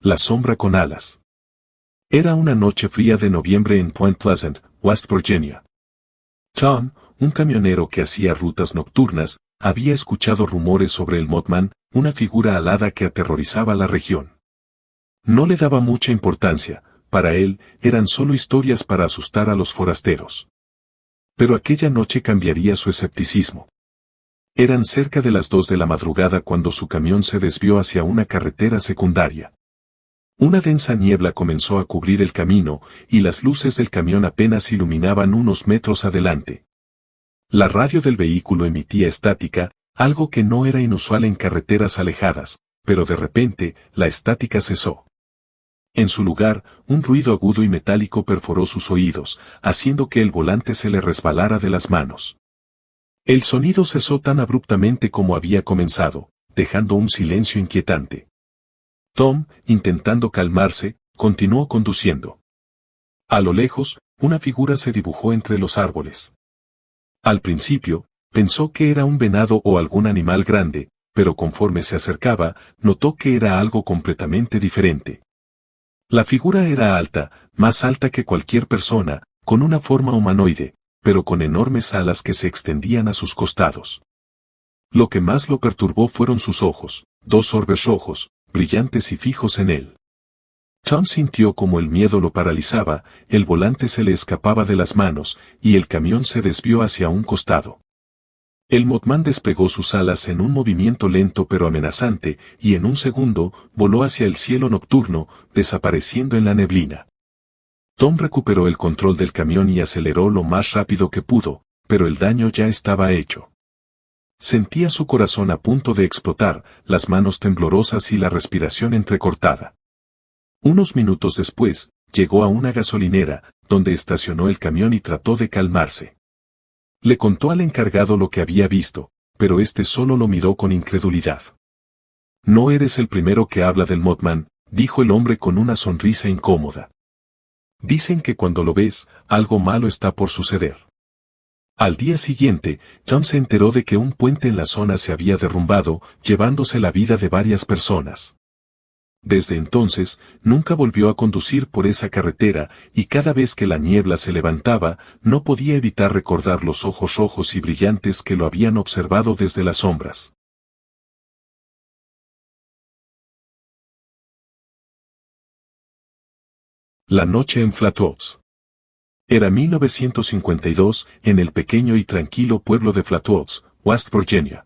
La sombra con alas. Era una noche fría de noviembre en Point Pleasant, West Virginia. Tom, un camionero que hacía rutas nocturnas, había escuchado rumores sobre el Mothman, una figura alada que aterrorizaba la región. No le daba mucha importancia, para él, eran solo historias para asustar a los forasteros. Pero aquella noche cambiaría su escepticismo. Eran cerca de las 2 de la madrugada cuando su camión se desvió hacia una carretera secundaria. Una densa niebla comenzó a cubrir el camino, y las luces del camión apenas iluminaban unos metros adelante. La radio del vehículo emitía estática, algo que no era inusual en carreteras alejadas, pero de repente, la estática cesó. En su lugar, un ruido agudo y metálico perforó sus oídos, haciendo que el volante se le resbalara de las manos. El sonido cesó tan abruptamente como había comenzado, dejando un silencio inquietante. Tom, intentando calmarse, continuó conduciendo. A lo lejos, una figura se dibujó entre los árboles. Al principio, pensó que era un venado o algún animal grande, pero conforme se acercaba, notó que era algo completamente diferente. La figura era alta, más alta que cualquier persona, con una forma humanoide, pero con enormes alas que se extendían a sus costados. Lo que más lo perturbó fueron sus ojos, 2 orbes rojos, brillantes y fijos en él. Tom sintió como el miedo lo paralizaba, el volante se le escapaba de las manos, y el camión se desvió hacia un costado. El Mothman desplegó sus alas en un movimiento lento pero amenazante, y en un segundo, voló hacia el cielo nocturno, desapareciendo en la neblina. Tom recuperó el control del camión y aceleró lo más rápido que pudo, pero el daño ya estaba hecho. Sentía su corazón a punto de explotar, las manos temblorosas y la respiración entrecortada. Unos minutos después, llegó a una gasolinera, donde estacionó el camión y trató de calmarse. Le contó al encargado lo que había visto, pero este solo lo miró con incredulidad. No eres el primero que habla del Mothman, dijo el hombre con una sonrisa incómoda. Dicen que cuando lo ves, algo malo está por suceder. Al día siguiente, Tom se enteró de que un puente en la zona se había derrumbado, llevándose la vida de varias personas. Desde entonces, nunca volvió a conducir por esa carretera, y cada vez que la niebla se levantaba, no podía evitar recordar los ojos rojos y brillantes que lo habían observado desde las sombras. La noche en Flatwoods. Era 1952, en el pequeño y tranquilo pueblo de Flatwoods, West Virginia.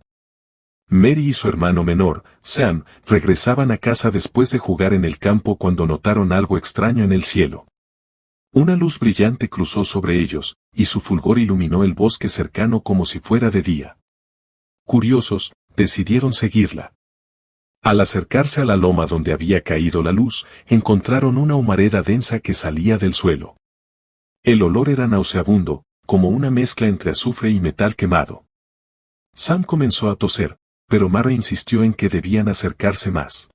Mary y su hermano menor, Sam, regresaban a casa después de jugar en el campo cuando notaron algo extraño en el cielo. Una luz brillante cruzó sobre ellos, y su fulgor iluminó el bosque cercano como si fuera de día. Curiosos, decidieron seguirla. Al acercarse a la loma donde había caído la luz, encontraron una humareda densa que salía del suelo. El olor era nauseabundo, como una mezcla entre azufre y metal quemado. Sam comenzó a toser, pero Mary insistió en que debían acercarse más.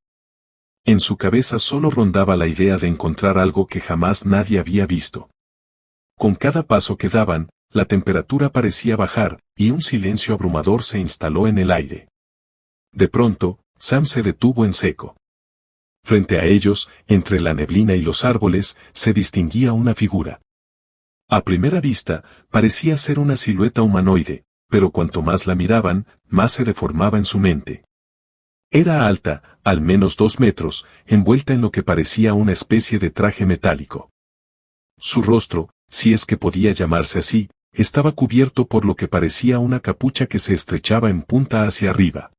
En su cabeza solo rondaba la idea de encontrar algo que jamás nadie había visto. Con cada paso que daban, la temperatura parecía bajar, y un silencio abrumador se instaló en el aire. De pronto, Sam se detuvo en seco. Frente a ellos, entre la neblina y los árboles, se distinguía una figura. A primera vista, parecía ser una silueta humanoide, pero cuanto más la miraban, más se deformaba en su mente. Era alta, al menos 2 metros, envuelta en lo que parecía una especie de traje metálico. Su rostro, si es que podía llamarse así, estaba cubierto por lo que parecía una capucha que se estrechaba en punta hacia arriba.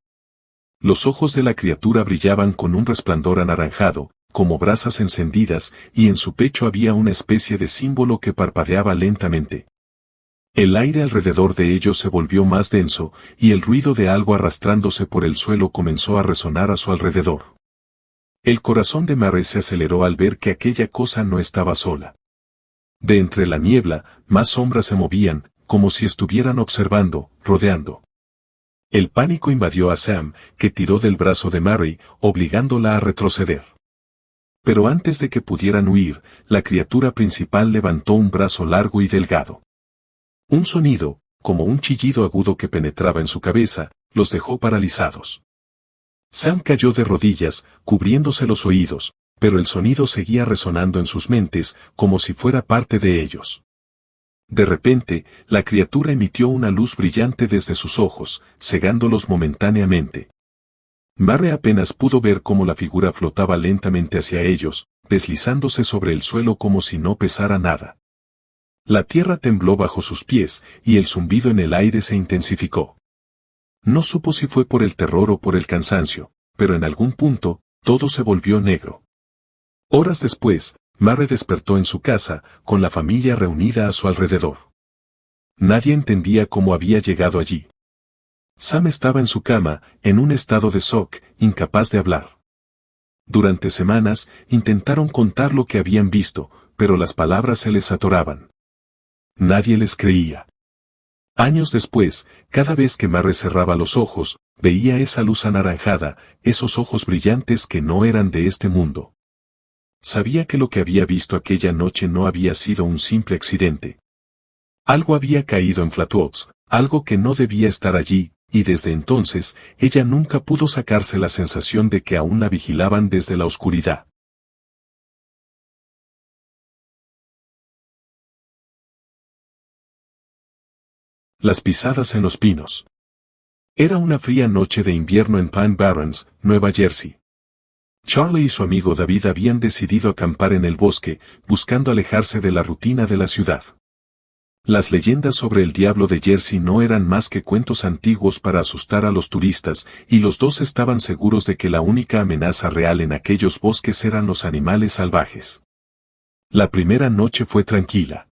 Los ojos de la criatura brillaban con un resplandor anaranjado, como brasas encendidas, y en su pecho había una especie de símbolo que parpadeaba lentamente. El aire alrededor de ellos se volvió más denso, y el ruido de algo arrastrándose por el suelo comenzó a resonar a su alrededor. El corazón de Mary se aceleró al ver que aquella cosa no estaba sola. De entre la niebla, más sombras se movían, como si estuvieran observando, rodeando. El pánico invadió a Sam, que tiró del brazo de Mary, obligándola a retroceder. Pero antes de que pudieran huir, la criatura principal levantó un brazo largo y delgado. Un sonido, como un chillido agudo que penetraba en su cabeza, los dejó paralizados. Sam cayó de rodillas, cubriéndose los oídos, pero el sonido seguía resonando en sus mentes como si fuera parte de ellos. De repente, la criatura emitió una luz brillante desde sus ojos, cegándolos momentáneamente. Murray apenas pudo ver cómo la figura flotaba lentamente hacia ellos, deslizándose sobre el suelo como si no pesara nada. La tierra tembló bajo sus pies, y el zumbido en el aire se intensificó. No supo si fue por el terror o por el cansancio, pero en algún punto, todo se volvió negro. Horas después, Murray despertó en su casa, con la familia reunida a su alrededor. Nadie entendía cómo había llegado allí. Sam estaba en su cama, en un estado de shock, incapaz de hablar. Durante semanas, intentaron contar lo que habían visto, pero las palabras se les atoraban. Nadie les creía. Años después, cada vez que Murray cerraba los ojos, veía esa luz anaranjada, esos ojos brillantes que no eran de este mundo. Sabía que lo que había visto aquella noche no había sido un simple accidente. Algo había caído en Flatwoods, algo que no debía estar allí, y desde entonces, ella nunca pudo sacarse la sensación de que aún la vigilaban desde la oscuridad. Las pisadas en los pinos. Era una fría noche de invierno en Pine Barrens, Nueva Jersey. Charlie y su amigo David habían decidido acampar en el bosque, buscando alejarse de la rutina de la ciudad. Las leyendas sobre el diablo de Jersey no eran más que cuentos antiguos para asustar a los turistas, y los dos estaban seguros de que la única amenaza real en aquellos bosques eran los animales salvajes. La primera noche fue tranquila.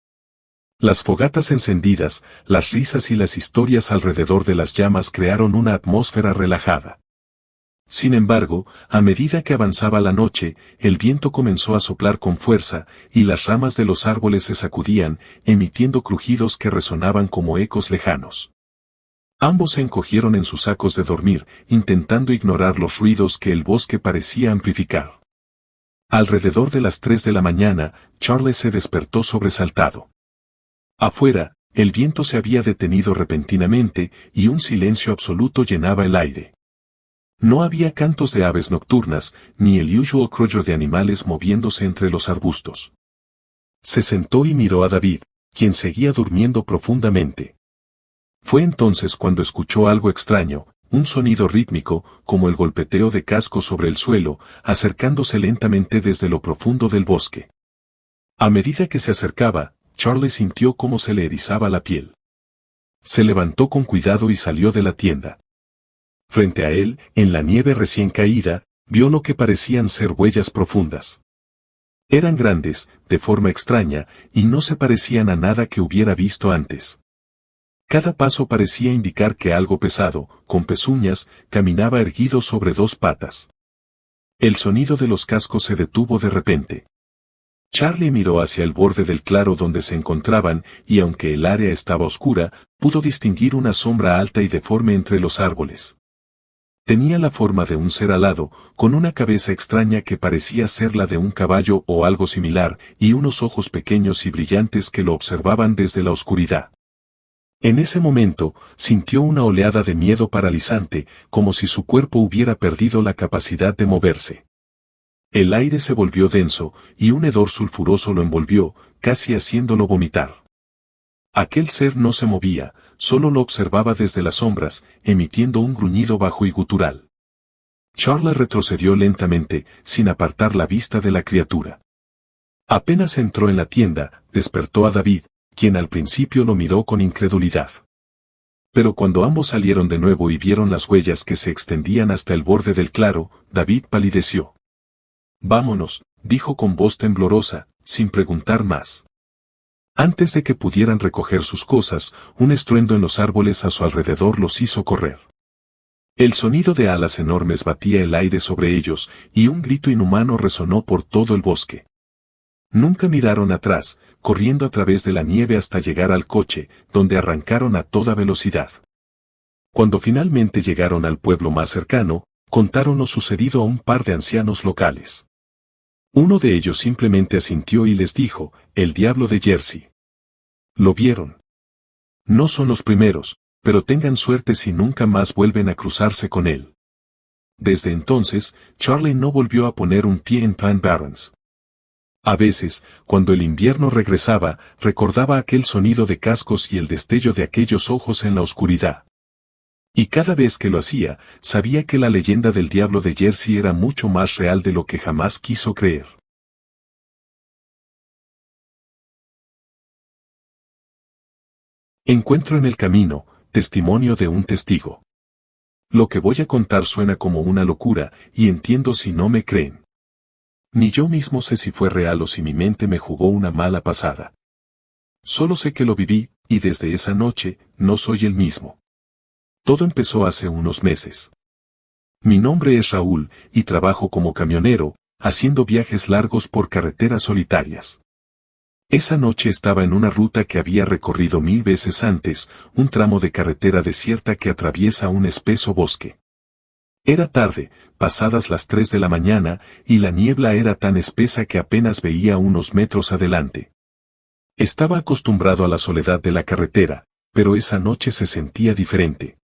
Las fogatas encendidas, las risas y las historias alrededor de las llamas crearon una atmósfera relajada. Sin embargo, a medida que avanzaba la noche, el viento comenzó a soplar con fuerza, y las ramas de los árboles se sacudían, emitiendo crujidos que resonaban como ecos lejanos. Ambos se encogieron en sus sacos de dormir, intentando ignorar los ruidos que el bosque parecía amplificar. Alrededor de las 3 de la mañana, Charles se despertó sobresaltado. Afuera, el viento se había detenido repentinamente, y un silencio absoluto llenaba el aire. No había cantos de aves nocturnas, ni el usual crollo de animales moviéndose entre los arbustos. Se sentó y miró a David, quien seguía durmiendo profundamente. Fue entonces cuando escuchó algo extraño, un sonido rítmico, como el golpeteo de cascos sobre el suelo, acercándose lentamente desde lo profundo del bosque. A medida que se acercaba, Charlie sintió cómo se le erizaba la piel. Se levantó con cuidado y salió de la tienda. Frente a él, en la nieve recién caída, vio lo que parecían ser huellas profundas. Eran grandes, de forma extraña, y no se parecían a nada que hubiera visto antes. Cada paso parecía indicar que algo pesado, con pezuñas, caminaba erguido sobre 2 patas. El sonido de los cascos se detuvo de repente. Charlie miró hacia el borde del claro donde se encontraban, y aunque el área estaba oscura, pudo distinguir una sombra alta y deforme entre los árboles. Tenía la forma de un ser alado, con una cabeza extraña que parecía ser la de un caballo o algo similar, y unos ojos pequeños y brillantes que lo observaban desde la oscuridad. En ese momento, sintió una oleada de miedo paralizante, como si su cuerpo hubiera perdido la capacidad de moverse. El aire se volvió denso, y un hedor sulfuroso lo envolvió, casi haciéndolo vomitar. Aquel ser no se movía, solo lo observaba desde las sombras, emitiendo un gruñido bajo y gutural. Charlie retrocedió lentamente, sin apartar la vista de la criatura. Apenas entró en la tienda, despertó a David, quien al principio lo miró con incredulidad. Pero cuando ambos salieron de nuevo y vieron las huellas que se extendían hasta el borde del claro, David palideció. «Vámonos», dijo con voz temblorosa, sin preguntar más. Antes de que pudieran recoger sus cosas, un estruendo en los árboles a su alrededor los hizo correr. El sonido de alas enormes batía el aire sobre ellos, y un grito inhumano resonó por todo el bosque. Nunca miraron atrás, corriendo a través de la nieve hasta llegar al coche, donde arrancaron a toda velocidad. Cuando finalmente llegaron al pueblo más cercano, contaron lo sucedido a un par de ancianos locales. Uno de ellos simplemente asintió y les dijo: «El diablo de Jersey». ¿Lo vieron? No son los primeros, pero tengan suerte si nunca más vuelven a cruzarse con él. Desde entonces, Charlie no volvió a poner un pie en Pine Barrens. A veces, cuando el invierno regresaba, recordaba aquel sonido de cascos y el destello de aquellos ojos en la oscuridad. Y cada vez que lo hacía, sabía que la leyenda del diablo de Jersey era mucho más real de lo que jamás quiso creer. Encuentro en el camino, testimonio de un testigo. Lo que voy a contar suena como una locura, y entiendo si no me creen. Ni yo mismo sé si fue real o si mi mente me jugó una mala pasada. Solo sé que lo viví, y desde esa noche, no soy el mismo. Todo empezó hace unos meses. Mi nombre es Raúl, y trabajo como camionero, haciendo viajes largos por carreteras solitarias. Esa noche estaba en una ruta que había recorrido 1000 veces antes, un tramo de carretera desierta que atraviesa un espeso bosque. Era tarde, pasadas las 3 de la mañana, y la niebla era tan espesa que apenas veía unos metros adelante. Estaba acostumbrado a la soledad de la carretera, pero esa noche se sentía diferente.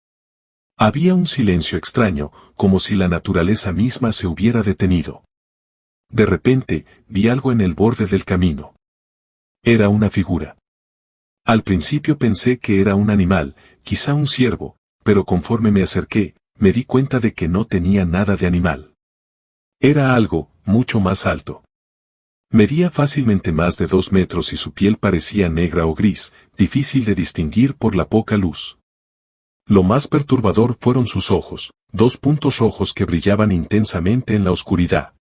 Había un silencio extraño, como si la naturaleza misma se hubiera detenido. De repente, vi algo en el borde del camino. Era una figura. Al principio pensé que era un animal, quizá un ciervo, pero conforme me acerqué, me di cuenta de que no tenía nada de animal. Era algo, mucho más alto. Medía fácilmente más de 2 metros y su piel parecía negra o gris, difícil de distinguir por la poca luz. Lo más perturbador fueron sus ojos, 2 puntos rojos que brillaban intensamente en la oscuridad.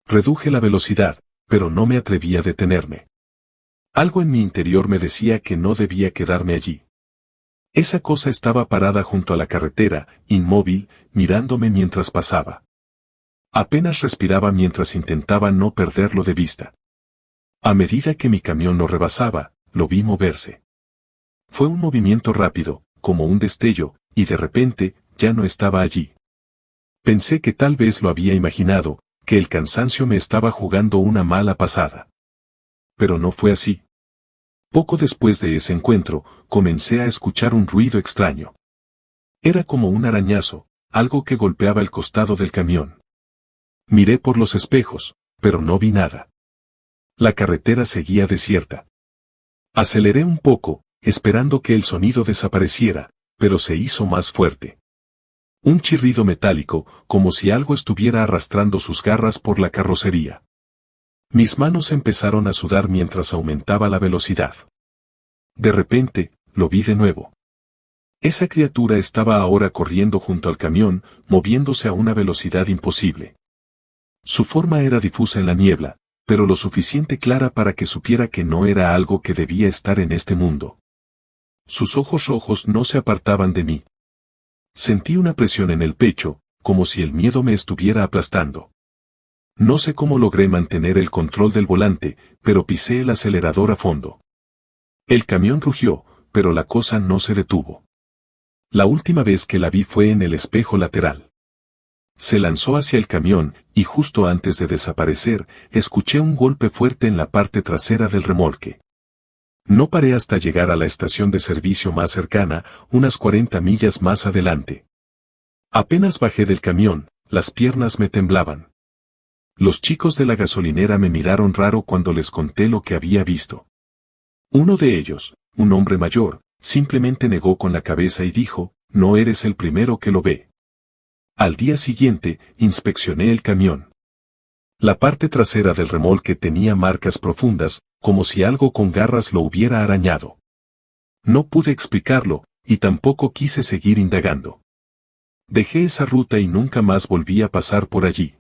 Reduje la velocidad, pero no me atreví a detenerme. Algo en mi interior me decía que no debía quedarme allí. Esa cosa estaba parada junto a la carretera, inmóvil, mirándome mientras pasaba. Apenas respiraba mientras intentaba no perderlo de vista. A medida que mi camión lo rebasaba, lo vi moverse. Fue un movimiento rápido, como un destello, y de repente, ya no estaba allí. Pensé que tal vez lo había imaginado, que el cansancio me estaba jugando una mala pasada. Pero no fue así. Poco después de ese encuentro, comencé a escuchar un ruido extraño. Era como un arañazo, algo que golpeaba el costado del camión. Miré por los espejos, pero no vi nada. La carretera seguía desierta. Aceleré un poco, esperando que el sonido desapareciera, pero se hizo más fuerte. Un chirrido metálico, como si algo estuviera arrastrando sus garras por la carrocería. Mis manos empezaron a sudar mientras aumentaba la velocidad. De repente, lo vi de nuevo. Esa criatura estaba ahora corriendo junto al camión, moviéndose a una velocidad imposible. Su forma era difusa en la niebla, pero lo suficiente clara para que supiera que no era algo que debía estar en este mundo. Sus ojos rojos no se apartaban de mí. Sentí una presión en el pecho, como si el miedo me estuviera aplastando. No sé cómo logré mantener el control del volante, pero pisé el acelerador a fondo. El camión rugió, pero la cosa no se detuvo. La última vez que la vi fue en el espejo lateral. Se lanzó hacia el camión, y justo antes de desaparecer, escuché un golpe fuerte en la parte trasera del remolque. No paré hasta llegar a la estación de servicio más cercana, unas 40 millas más adelante. Apenas bajé del camión, las piernas me temblaban. Los chicos de la gasolinera me miraron raro cuando les conté lo que había visto. Uno de ellos, un hombre mayor, simplemente negó con la cabeza y dijo, no eres el primero que lo ve. Al día siguiente, inspeccioné el camión. La parte trasera del remolque tenía marcas profundas, como si algo con garras lo hubiera arañado. No pude explicarlo, y tampoco quise seguir indagando. Dejé esa ruta y nunca más volví a pasar por allí.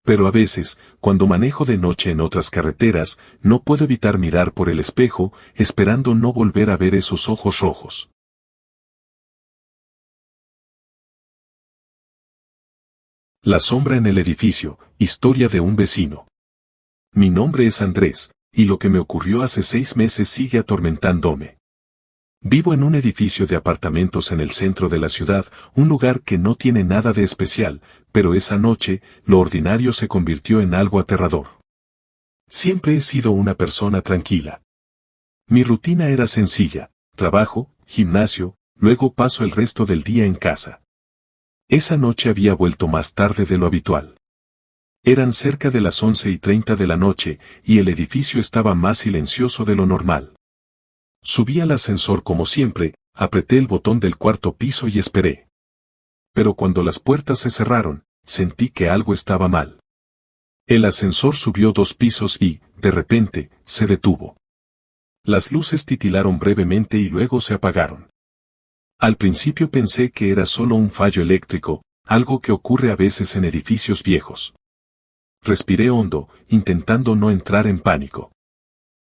Pero a veces, cuando manejo de noche en otras carreteras, no puedo evitar mirar por el espejo, esperando no volver a ver esos ojos rojos. La sombra en el edificio, historia de un vecino. Mi nombre es Andrés, y lo que me ocurrió hace 6 meses sigue atormentándome. Vivo en un edificio de apartamentos en el centro de la ciudad, un lugar que no tiene nada de especial, pero esa noche, lo ordinario se convirtió en algo aterrador. Siempre he sido una persona tranquila. Mi rutina era sencilla, trabajo, gimnasio, luego paso el resto del día en casa. Esa noche había vuelto más tarde de lo habitual. Eran cerca de las 11:30 de la noche, y el edificio estaba más silencioso de lo normal. Subí al ascensor como siempre, apreté el botón del cuarto piso y esperé. Pero cuando las puertas se cerraron, sentí que algo estaba mal. El ascensor subió 2 pisos y, de repente, se detuvo. Las luces titilaron brevemente y luego se apagaron. Al principio pensé que era solo un fallo eléctrico, algo que ocurre a veces en edificios viejos. Respiré hondo, intentando no entrar en pánico.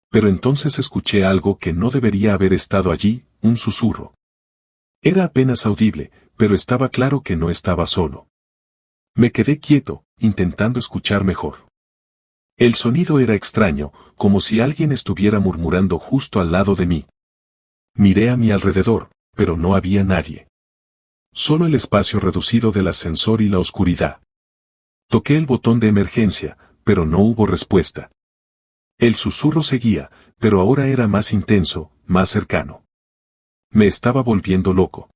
Pero entonces escuché algo que no debería haber estado allí, un susurro. Era apenas audible, pero estaba claro que no estaba solo. Me quedé quieto, intentando escuchar mejor. El sonido era extraño, como si alguien estuviera murmurando justo al lado de mí. Miré a mi alrededor, pero no había nadie. Solo el espacio reducido del ascensor y la oscuridad. Toqué el botón de emergencia, pero no hubo respuesta. El susurro seguía, pero ahora era más intenso, más cercano. Me estaba volviendo loco.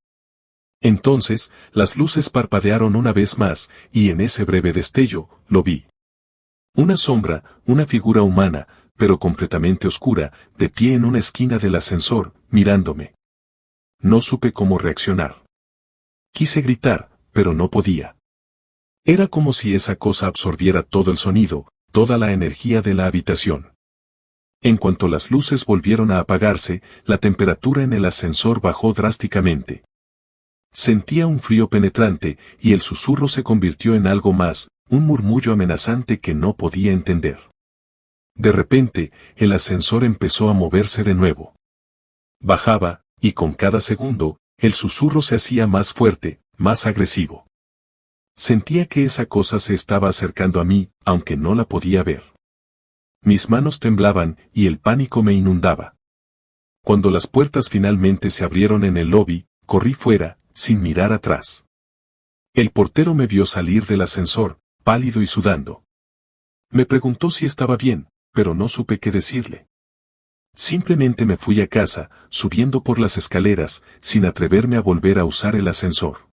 Entonces, las luces parpadearon una vez más, y en ese breve destello, lo vi. Una sombra, una figura humana, pero completamente oscura, de pie en una esquina del ascensor, mirándome. No supe cómo reaccionar. Quise gritar, pero no podía. Era como si esa cosa absorbiera todo el sonido, toda la energía de la habitación. En cuanto las luces volvieron a apagarse, la temperatura en el ascensor bajó drásticamente. Sentía un frío penetrante, y el susurro se convirtió en algo más, un murmullo amenazante que no podía entender. De repente, el ascensor empezó a moverse de nuevo. Bajaba, y con cada segundo, el susurro se hacía más fuerte, más agresivo. Sentía que esa cosa se estaba acercando a mí, aunque no la podía ver. Mis manos temblaban, y el pánico me inundaba. Cuando las puertas finalmente se abrieron en el lobby, corrí fuera, sin mirar atrás. El portero me vio salir del ascensor, pálido y sudando. Me preguntó si estaba bien, pero no supe qué decirle. Simplemente me fui a casa, subiendo por las escaleras, sin atreverme a volver a usar el ascensor.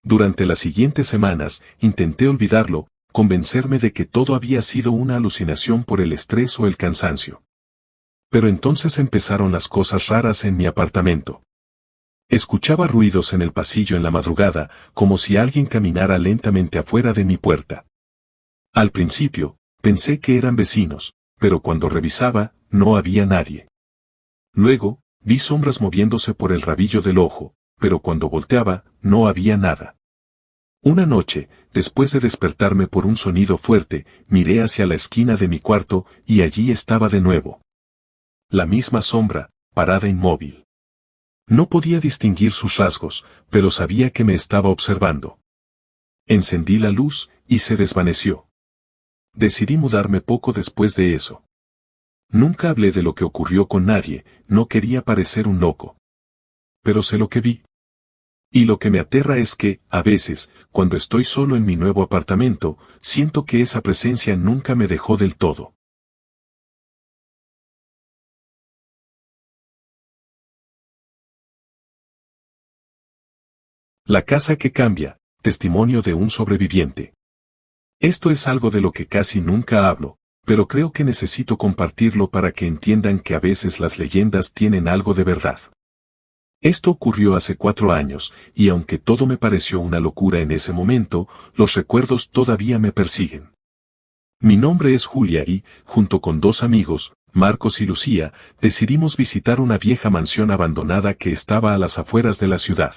Durante las siguientes semanas, intenté olvidarlo, convencerme de que todo había sido una alucinación por el estrés o el cansancio. Pero entonces empezaron las cosas raras en mi apartamento. Escuchaba ruidos en el pasillo en la madrugada, como si alguien caminara lentamente afuera de mi puerta. Al principio, pensé que eran vecinos, pero cuando revisaba, no había nadie. Luego, vi sombras moviéndose por el rabillo del ojo, pero cuando volteaba, no había nada. Una noche, después de despertarme por un sonido fuerte, miré hacia la esquina de mi cuarto, y allí estaba de nuevo. La misma sombra, parada inmóvil. No podía distinguir sus rasgos, pero sabía que me estaba observando. Encendí la luz, y se desvaneció. Decidí mudarme poco después de eso. Nunca hablé de lo que ocurrió con nadie, no quería parecer un loco. Pero sé lo que vi. Y lo que me aterra es que, a veces, cuando estoy solo en mi nuevo apartamento, siento que esa presencia nunca me dejó del todo. La casa que cambia, testimonio de un sobreviviente. Esto es algo de lo que casi nunca hablo, pero creo que necesito compartirlo para que entiendan que a veces las leyendas tienen algo de verdad. Esto ocurrió hace 4 años, y aunque todo me pareció una locura en ese momento, los recuerdos todavía me persiguen. Mi nombre es Julia y, junto con 2 amigos, Marcos y Lucía, decidimos visitar una vieja mansión abandonada que estaba a las afueras de la ciudad.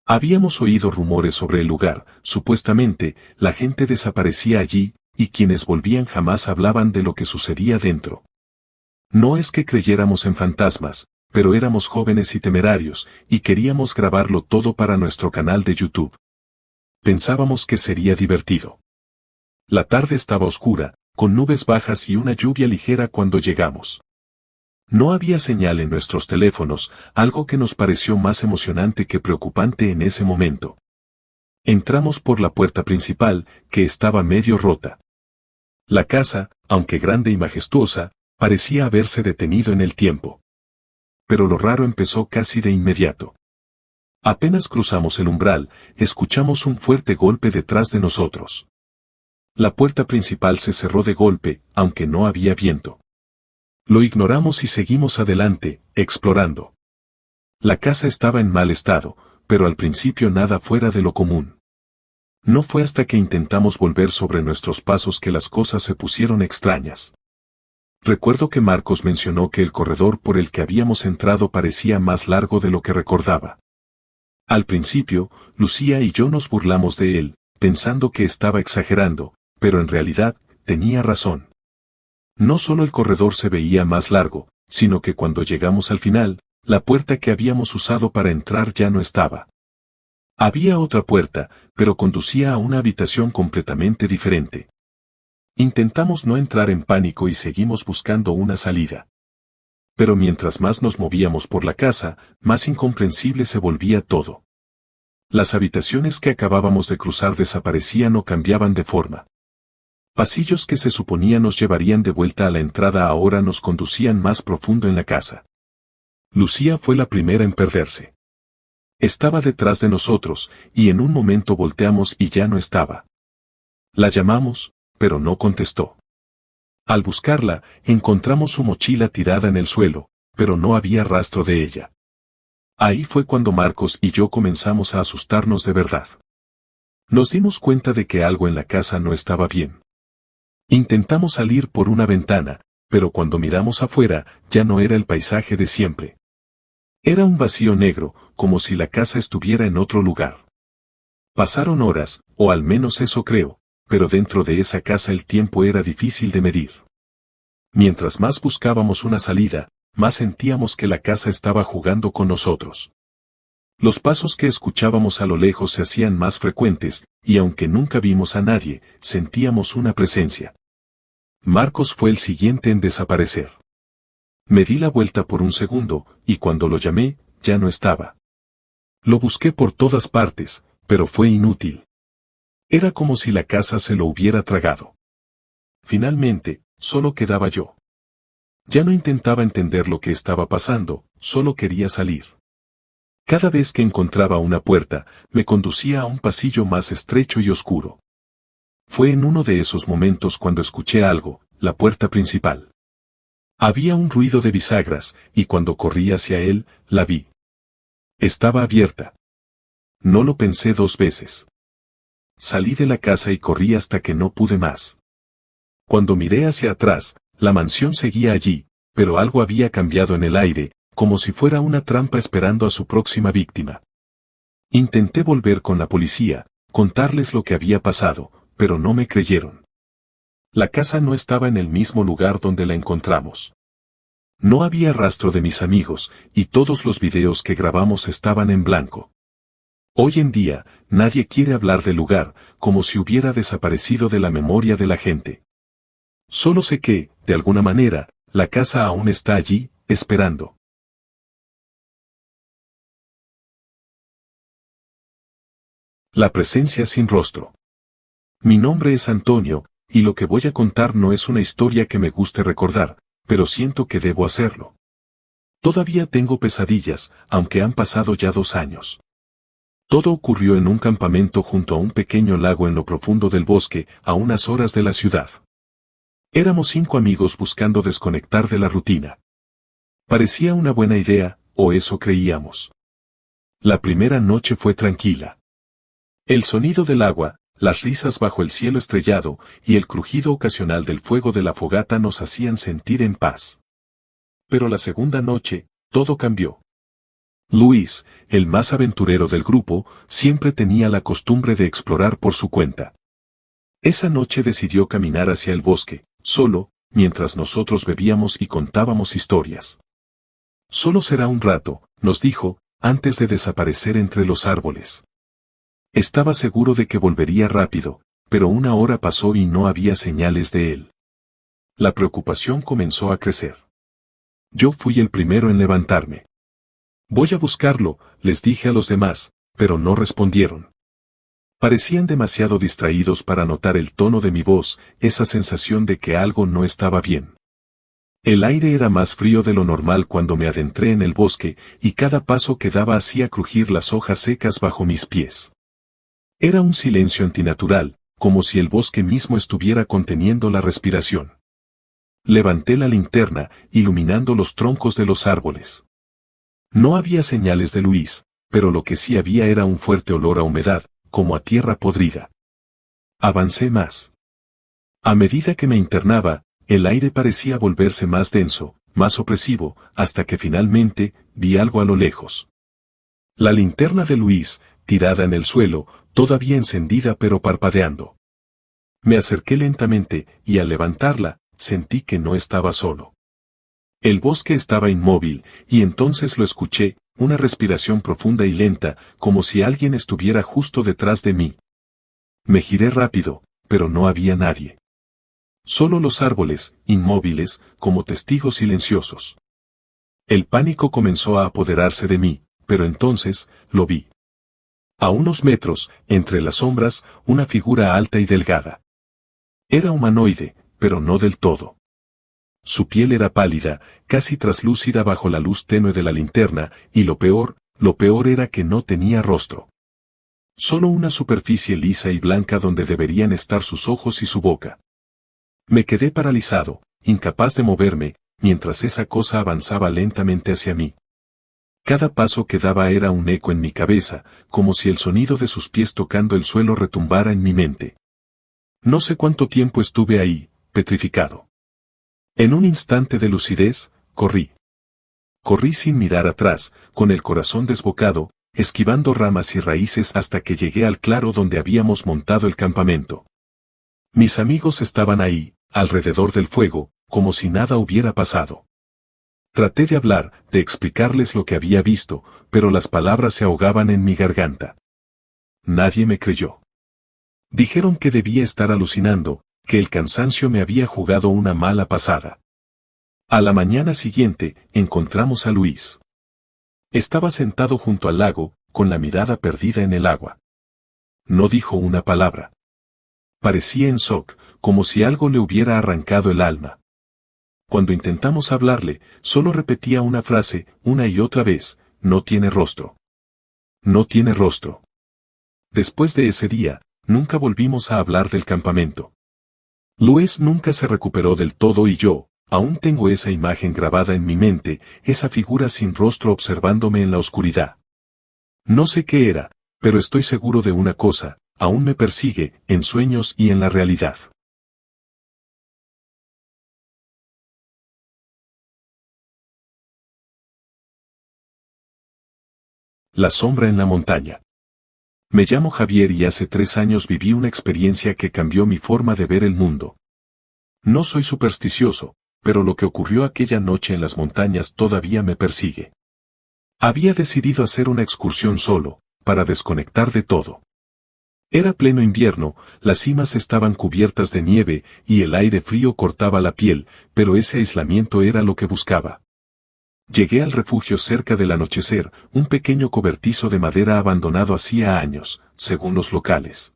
Habíamos oído rumores sobre el lugar, supuestamente, la gente desaparecía allí, y quienes volvían jamás hablaban de lo que sucedía dentro. No es que creyéramos en fantasmas, pero éramos jóvenes y temerarios, y queríamos grabarlo todo para nuestro canal de YouTube. Pensábamos que sería divertido. La tarde estaba oscura, con nubes bajas y una lluvia ligera cuando llegamos. No había señal en nuestros teléfonos, algo que nos pareció más emocionante que preocupante en ese momento. Entramos por la puerta principal, que estaba medio rota. La casa, aunque grande y majestuosa, parecía haberse detenido en el tiempo. Pero lo raro empezó casi de inmediato. Apenas cruzamos el umbral, escuchamos un fuerte golpe detrás de nosotros. La puerta principal se cerró de golpe, aunque no había viento. Lo ignoramos y seguimos adelante, explorando. La casa estaba en mal estado, pero al principio nada fuera de lo común. No fue hasta que intentamos volver sobre nuestros pasos que las cosas se pusieron extrañas. Recuerdo que Marcos mencionó que el corredor por el que habíamos entrado parecía más largo de lo que recordaba. Al principio, Lucía y yo nos burlamos de él, pensando que estaba exagerando, pero en realidad, tenía razón. No solo el corredor se veía más largo, sino que cuando llegamos al final, la puerta que habíamos usado para entrar ya no estaba. Había otra puerta, pero conducía a una habitación completamente diferente. Intentamos no entrar en pánico y seguimos buscando una salida. Pero mientras más nos movíamos por la casa, más incomprensible se volvía todo. Las habitaciones que acabábamos de cruzar desaparecían o cambiaban de forma. Pasillos que se suponía nos llevarían de vuelta a la entrada ahora nos conducían más profundo en la casa. Lucía fue la primera en perderse. Estaba detrás de nosotros, y en un momento volteamos y ya no estaba. La llamamos, pero no contestó. Al buscarla, encontramos su mochila tirada en el suelo, pero no había rastro de ella. Ahí fue cuando Marcos y yo comenzamos a asustarnos de verdad. Nos dimos cuenta de que algo en la casa no estaba bien. Intentamos salir por una ventana, pero cuando miramos afuera, ya no era el paisaje de siempre. Era un vacío negro, como si la casa estuviera en otro lugar. Pasaron horas, o al menos eso creo, pero dentro de esa casa el tiempo era difícil de medir. Mientras más buscábamos una salida, más sentíamos que la casa estaba jugando con nosotros. Los pasos que escuchábamos a lo lejos se hacían más frecuentes, y aunque nunca vimos a nadie, sentíamos una presencia. Marcos fue el siguiente en desaparecer. Me di la vuelta por un segundo, y cuando lo llamé, ya no estaba. Lo busqué por todas partes, pero fue inútil. Era como si la casa se lo hubiera tragado. Finalmente, solo quedaba yo. Ya no intentaba entender lo que estaba pasando, solo quería salir. Cada vez que encontraba una puerta, me conducía a un pasillo más estrecho y oscuro. Fue en uno de esos momentos cuando escuché algo, la puerta principal. Había un ruido de bisagras, y cuando corrí hacia él, la vi. Estaba abierta. No lo pensé dos veces. Salí de la casa y corrí hasta que no pude más. Cuando miré hacia atrás, la mansión seguía allí, pero algo había cambiado en el aire, como si fuera una trampa esperando a su próxima víctima. Intenté volver con la policía, contarles lo que había pasado, pero no me creyeron. La casa no estaba en el mismo lugar donde la encontramos. No había rastro de mis amigos, y todos los videos que grabamos estaban en blanco. Hoy en día, nadie quiere hablar del lugar, como si hubiera desaparecido de la memoria de la gente. Solo sé que, de alguna manera, la casa aún está allí, esperando. La presencia sin rostro. Mi nombre es Antonio, y lo que voy a contar no es una historia que me guste recordar, pero siento que debo hacerlo. Todavía tengo pesadillas, aunque han pasado ya 2 años. Todo ocurrió en un campamento junto a un pequeño lago en lo profundo del bosque, a unas horas de la ciudad. Éramos 5 amigos buscando desconectar de la rutina. Parecía una buena idea, o eso creíamos. La primera noche fue tranquila. El sonido del agua, las risas bajo el cielo estrellado, y el crujido ocasional del fuego de la fogata nos hacían sentir en paz. Pero la segunda noche, todo cambió. Luis, el más aventurero del grupo, siempre tenía la costumbre de explorar por su cuenta. Esa noche decidió caminar hacia el bosque, solo, mientras nosotros bebíamos y contábamos historias. Solo será un rato, nos dijo, antes de desaparecer entre los árboles. Estaba seguro de que volvería rápido, pero 1 hora pasó y no había señales de él. La preocupación comenzó a crecer. Yo fui el primero en levantarme. Voy a buscarlo, les dije a los demás, pero no respondieron. Parecían demasiado distraídos para notar el tono de mi voz, esa sensación de que algo no estaba bien. El aire era más frío de lo normal cuando me adentré en el bosque, y cada paso que daba hacía crujir las hojas secas bajo mis pies. Era un silencio antinatural, como si el bosque mismo estuviera conteniendo la respiración. Levanté la linterna, iluminando los troncos de los árboles. No había señales de Luis, pero lo que sí había era un fuerte olor a humedad, como a tierra podrida. Avancé más. A medida que me internaba, el aire parecía volverse más denso, más opresivo, hasta que finalmente vi algo a lo lejos. La linterna de Luis, tirada en el suelo, todavía encendida pero parpadeando. Me acerqué lentamente, y al levantarla, sentí que no estaba solo. El bosque estaba inmóvil, y entonces lo escuché, una respiración profunda y lenta, como si alguien estuviera justo detrás de mí. Me giré rápido, pero no había nadie. Solo los árboles, inmóviles, como testigos silenciosos. El pánico comenzó a apoderarse de mí, pero entonces, lo vi. A unos metros, entre las sombras, una figura alta y delgada. Era humanoide, pero no del todo. Su piel era pálida, casi traslúcida bajo la luz tenue de la linterna, y lo peor era que no tenía rostro. Solo una superficie lisa y blanca donde deberían estar sus ojos y su boca. Me quedé paralizado, incapaz de moverme, mientras esa cosa avanzaba lentamente hacia mí. Cada paso que daba era un eco en mi cabeza, como si el sonido de sus pies tocando el suelo retumbara en mi mente. No sé cuánto tiempo estuve ahí, petrificado. En un instante de lucidez, corrí. Corrí sin mirar atrás, con el corazón desbocado, esquivando ramas y raíces hasta que llegué al claro donde habíamos montado el campamento. Mis amigos estaban ahí, alrededor del fuego, como si nada hubiera pasado. Traté de hablar, de explicarles lo que había visto, pero las palabras se ahogaban en mi garganta. Nadie me creyó. Dijeron que debía estar alucinando, que el cansancio me había jugado una mala pasada. A la mañana siguiente, encontramos a Luis. Estaba sentado junto al lago, con la mirada perdida en el agua. No dijo una palabra. Parecía en shock, como si algo le hubiera arrancado el alma. Cuando intentamos hablarle, solo repetía una frase, una y otra vez: no tiene rostro. No tiene rostro. Después de ese día, nunca volvimos a hablar del campamento. Luis nunca se recuperó del todo y yo, aún tengo esa imagen grabada en mi mente, esa figura sin rostro observándome en la oscuridad. No sé qué era, pero estoy seguro de una cosa: aún me persigue, en sueños y en la realidad. La sombra en la montaña. Me llamo Javier y hace 3 años viví una experiencia que cambió mi forma de ver el mundo. No soy supersticioso, pero lo que ocurrió aquella noche en las montañas todavía me persigue. Había decidido hacer una excursión solo, para desconectar de todo. Era pleno invierno, las cimas estaban cubiertas de nieve y el aire frío cortaba la piel, pero ese aislamiento era lo que buscaba. Llegué al refugio cerca del anochecer, un pequeño cobertizo de madera abandonado hacía años, según los locales.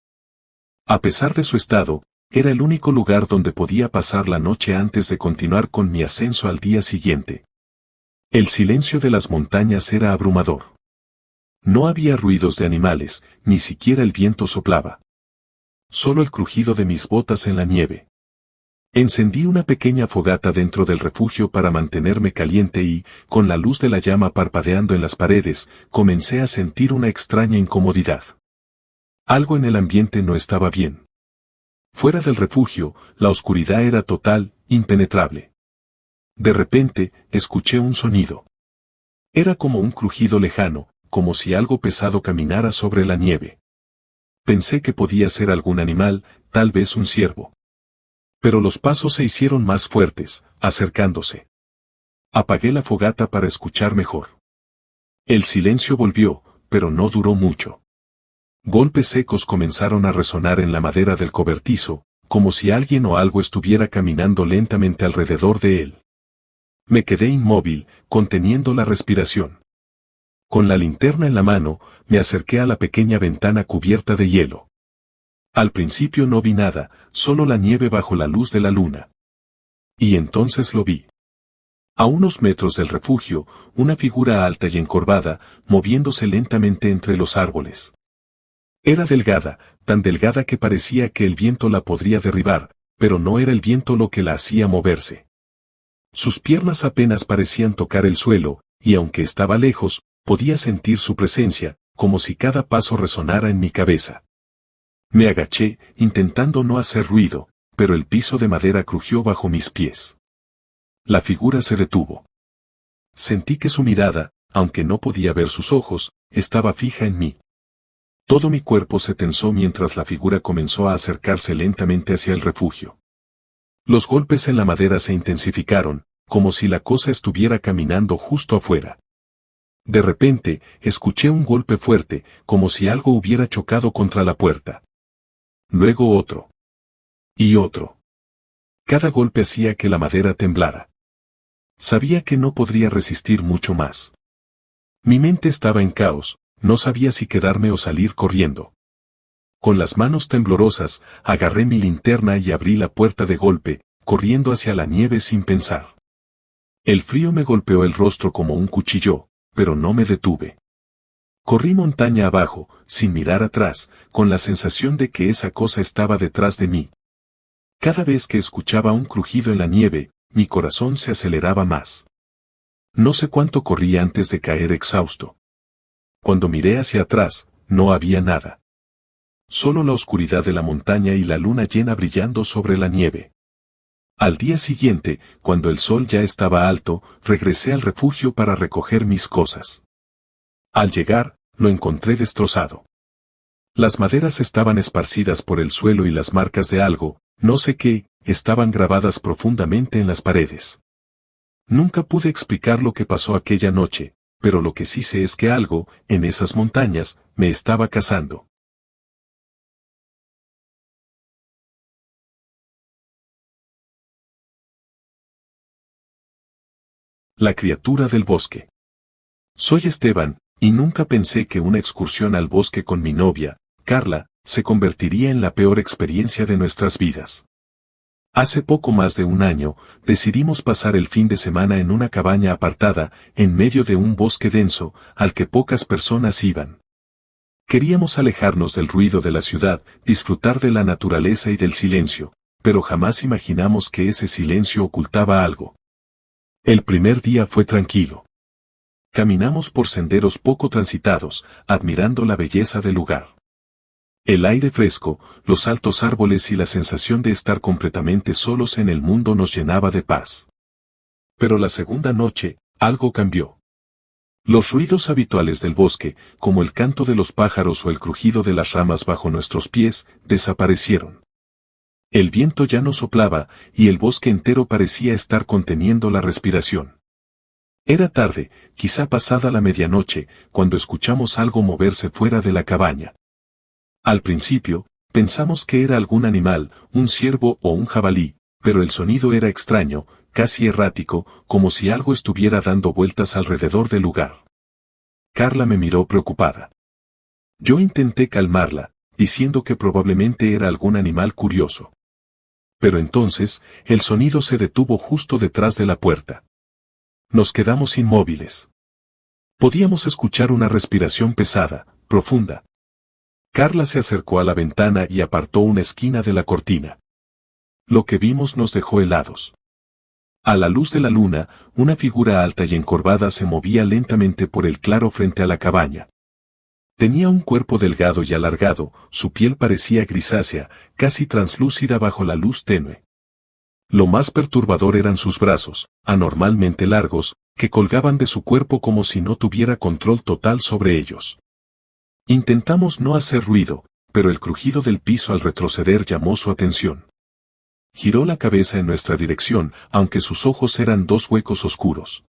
A pesar de su estado, era el único lugar donde podía pasar la noche antes de continuar con mi ascenso al día siguiente. El silencio de las montañas era abrumador. No había ruidos de animales, ni siquiera el viento soplaba. Solo el crujido de mis botas en la nieve. Encendí una pequeña fogata dentro del refugio para mantenerme caliente y, con la luz de la llama parpadeando en las paredes, comencé a sentir una extraña incomodidad. Algo en el ambiente no estaba bien. Fuera del refugio, la oscuridad era total, impenetrable. De repente, escuché un sonido. Era como un crujido lejano, como si algo pesado caminara sobre la nieve. Pensé que podía ser algún animal, tal vez un ciervo. Pero los pasos se hicieron más fuertes, acercándose. Apagué la fogata para escuchar mejor. El silencio volvió, pero no duró mucho. Golpes secos comenzaron a resonar en la madera del cobertizo, como si alguien o algo estuviera caminando lentamente alrededor de él. Me quedé inmóvil, conteniendo la respiración. Con la linterna en la mano, me acerqué a la pequeña ventana cubierta de hielo. Al principio no vi nada, solo la nieve bajo la luz de la luna. Y entonces lo vi. A unos metros del refugio, una figura alta y encorvada, moviéndose lentamente entre los árboles. Era delgada, tan delgada que parecía que el viento la podría derribar, pero no era el viento lo que la hacía moverse. Sus piernas apenas parecían tocar el suelo, y aunque estaba lejos, podía sentir su presencia, como si cada paso resonara en mi cabeza. Me agaché, intentando no hacer ruido, pero el piso de madera crujió bajo mis pies. La figura se detuvo. Sentí que su mirada, aunque no podía ver sus ojos, estaba fija en mí. Todo mi cuerpo se tensó mientras la figura comenzó a acercarse lentamente hacia el refugio. Los golpes en la madera se intensificaron, como si la cosa estuviera caminando justo afuera. De repente, escuché un golpe fuerte, como si algo hubiera chocado contra la puerta. Luego otro. Y otro. Cada golpe hacía que la madera temblara. Sabía que no podría resistir mucho más. Mi mente estaba en caos, no sabía si quedarme o salir corriendo. Con las manos temblorosas, agarré mi linterna y abrí la puerta de golpe, corriendo hacia la nieve sin pensar. El frío me golpeó el rostro como un cuchillo, pero no me detuve. Corrí montaña abajo, sin mirar atrás, con la sensación de que esa cosa estaba detrás de mí. Cada vez que escuchaba un crujido en la nieve, mi corazón se aceleraba más. No sé cuánto corrí antes de caer exhausto. Cuando miré hacia atrás, no había nada. Solo la oscuridad de la montaña y la luna llena brillando sobre la nieve. Al día siguiente, cuando el sol ya estaba alto, regresé al refugio para recoger mis cosas. Al llegar, lo encontré destrozado. Las maderas estaban esparcidas por el suelo y las marcas de algo, no sé qué, estaban grabadas profundamente en las paredes. Nunca pude explicar lo que pasó aquella noche, pero lo que sí sé es que algo, en esas montañas, me estaba cazando. La criatura del bosque. Soy Esteban, y nunca pensé que una excursión al bosque con mi novia, Carla, se convertiría en la peor experiencia de nuestras vidas. Hace poco más de un año, decidimos pasar el fin de semana en una cabaña apartada, en medio de un bosque denso, al que pocas personas iban. Queríamos alejarnos del ruido de la ciudad, disfrutar de la naturaleza y del silencio, pero jamás imaginamos que ese silencio ocultaba algo. El primer día fue tranquilo. Caminamos por senderos poco transitados, admirando la belleza del lugar. El aire fresco, los altos árboles y la sensación de estar completamente solos en el mundo nos llenaba de paz. Pero la segunda noche, algo cambió. Los ruidos habituales del bosque, como el canto de los pájaros o el crujido de las ramas bajo nuestros pies, desaparecieron. El viento ya no soplaba, y el bosque entero parecía estar conteniendo la respiración. Era tarde, quizá pasada la medianoche, cuando escuchamos algo moverse fuera de la cabaña. Al principio, pensamos que era algún animal, un ciervo o un jabalí, pero el sonido era extraño, casi errático, como si algo estuviera dando vueltas alrededor del lugar. Carla me miró preocupada. Yo intenté calmarla, diciendo que probablemente era algún animal curioso. Pero entonces, el sonido se detuvo justo detrás de la puerta. Nos quedamos inmóviles. Podíamos escuchar una respiración pesada, profunda. Carla se acercó a la ventana y apartó una esquina de la cortina. Lo que vimos nos dejó helados. A la luz de la luna, una figura alta y encorvada se movía lentamente por el claro frente a la cabaña. Tenía un cuerpo delgado y alargado, su piel parecía grisácea, casi translúcida bajo la luz tenue. Lo más perturbador eran sus brazos, anormalmente largos, que colgaban de su cuerpo como si no tuviera control total sobre ellos. Intentamos no hacer ruido, pero el crujido del piso al retroceder llamó su atención. Giró la cabeza en nuestra dirección, aunque sus ojos eran dos huecos oscuros.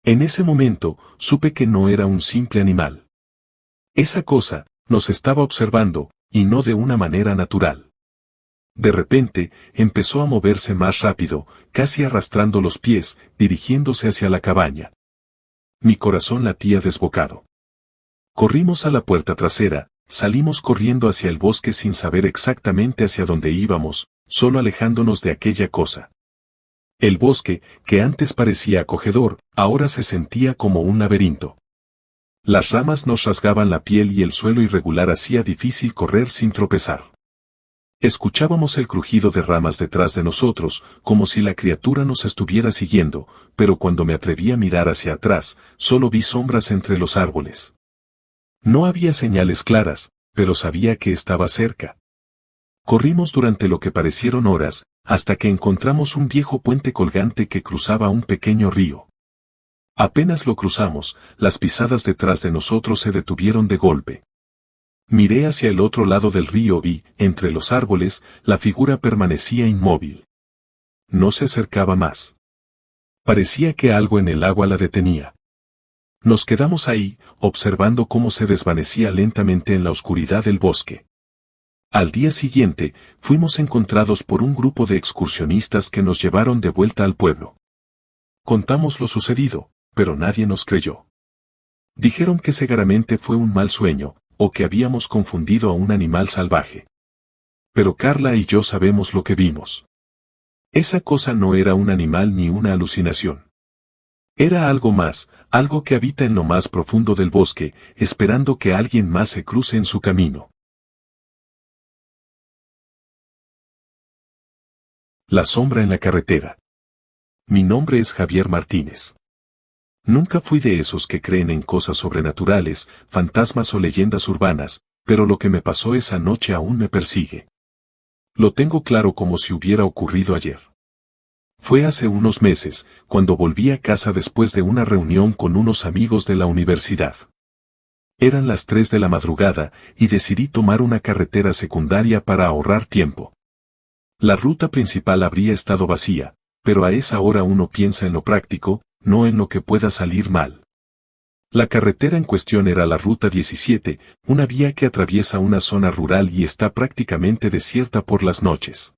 En ese momento, supe que no era un simple animal. Esa cosa, nos estaba observando, y no de una manera natural. De repente, empezó a moverse más rápido, casi arrastrando los pies, dirigiéndose hacia la cabaña. Mi corazón latía desbocado. Corrimos a la puerta trasera, salimos corriendo hacia el bosque sin saber exactamente hacia dónde íbamos, solo alejándonos de aquella cosa. El bosque, que antes parecía acogedor, ahora se sentía como un laberinto. Las ramas nos rasgaban la piel y el suelo irregular hacía difícil correr sin tropezar. Escuchábamos el crujido de ramas detrás de nosotros, como si la criatura nos estuviera siguiendo, pero cuando me atreví a mirar hacia atrás, solo vi sombras entre los árboles. No había señales claras, pero sabía que estaba cerca. Corrimos durante lo que parecieron horas, hasta que encontramos un viejo puente colgante que cruzaba un pequeño río. Apenas lo cruzamos, las pisadas detrás de nosotros se detuvieron de golpe. Miré hacia el otro lado del río y, entre los árboles, la figura permanecía inmóvil. No se acercaba más. Parecía que algo en el agua la detenía. Nos quedamos ahí, observando cómo se desvanecía lentamente en la oscuridad del bosque. Al día siguiente, fuimos encontrados por un grupo de excursionistas que nos llevaron de vuelta al pueblo. Contamos lo sucedido, pero nadie nos creyó. Dijeron que seguramente fue un mal sueño, o que habíamos confundido a un animal salvaje. Pero Carla y yo sabemos lo que vimos. Esa cosa no era un animal ni una alucinación. Era algo más, algo que habita en lo más profundo del bosque, esperando que alguien más se cruce en su camino. La sombra en la carretera. Mi nombre es Javier Martínez. Nunca fui de esos que creen en cosas sobrenaturales, fantasmas o leyendas urbanas, pero lo que me pasó esa noche aún me persigue. Lo tengo claro como si hubiera ocurrido ayer. Fue hace unos meses, cuando volví a casa después de una reunión con unos amigos de la universidad. Eran las 3 de la madrugada, y decidí tomar una carretera secundaria para ahorrar tiempo. La ruta principal habría estado vacía, pero a esa hora uno piensa en lo práctico, no en lo que pueda salir mal. La carretera en cuestión era la Ruta 17, una vía que atraviesa una zona rural y está prácticamente desierta por las noches.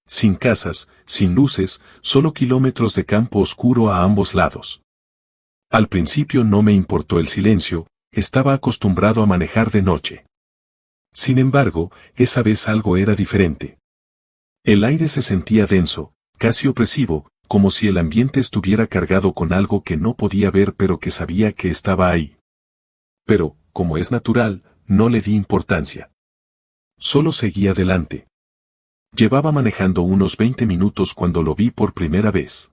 Sin casas, sin luces, solo kilómetros de campo oscuro a ambos lados. Al principio no me importó el silencio, estaba acostumbrado a manejar de noche. Sin embargo, esa vez algo era diferente. El aire se sentía denso, casi opresivo, como si el ambiente estuviera cargado con algo que no podía ver pero que sabía que estaba ahí. Pero, como es natural, no le di importancia. Solo seguí adelante. Llevaba manejando unos 20 minutos cuando lo vi por primera vez.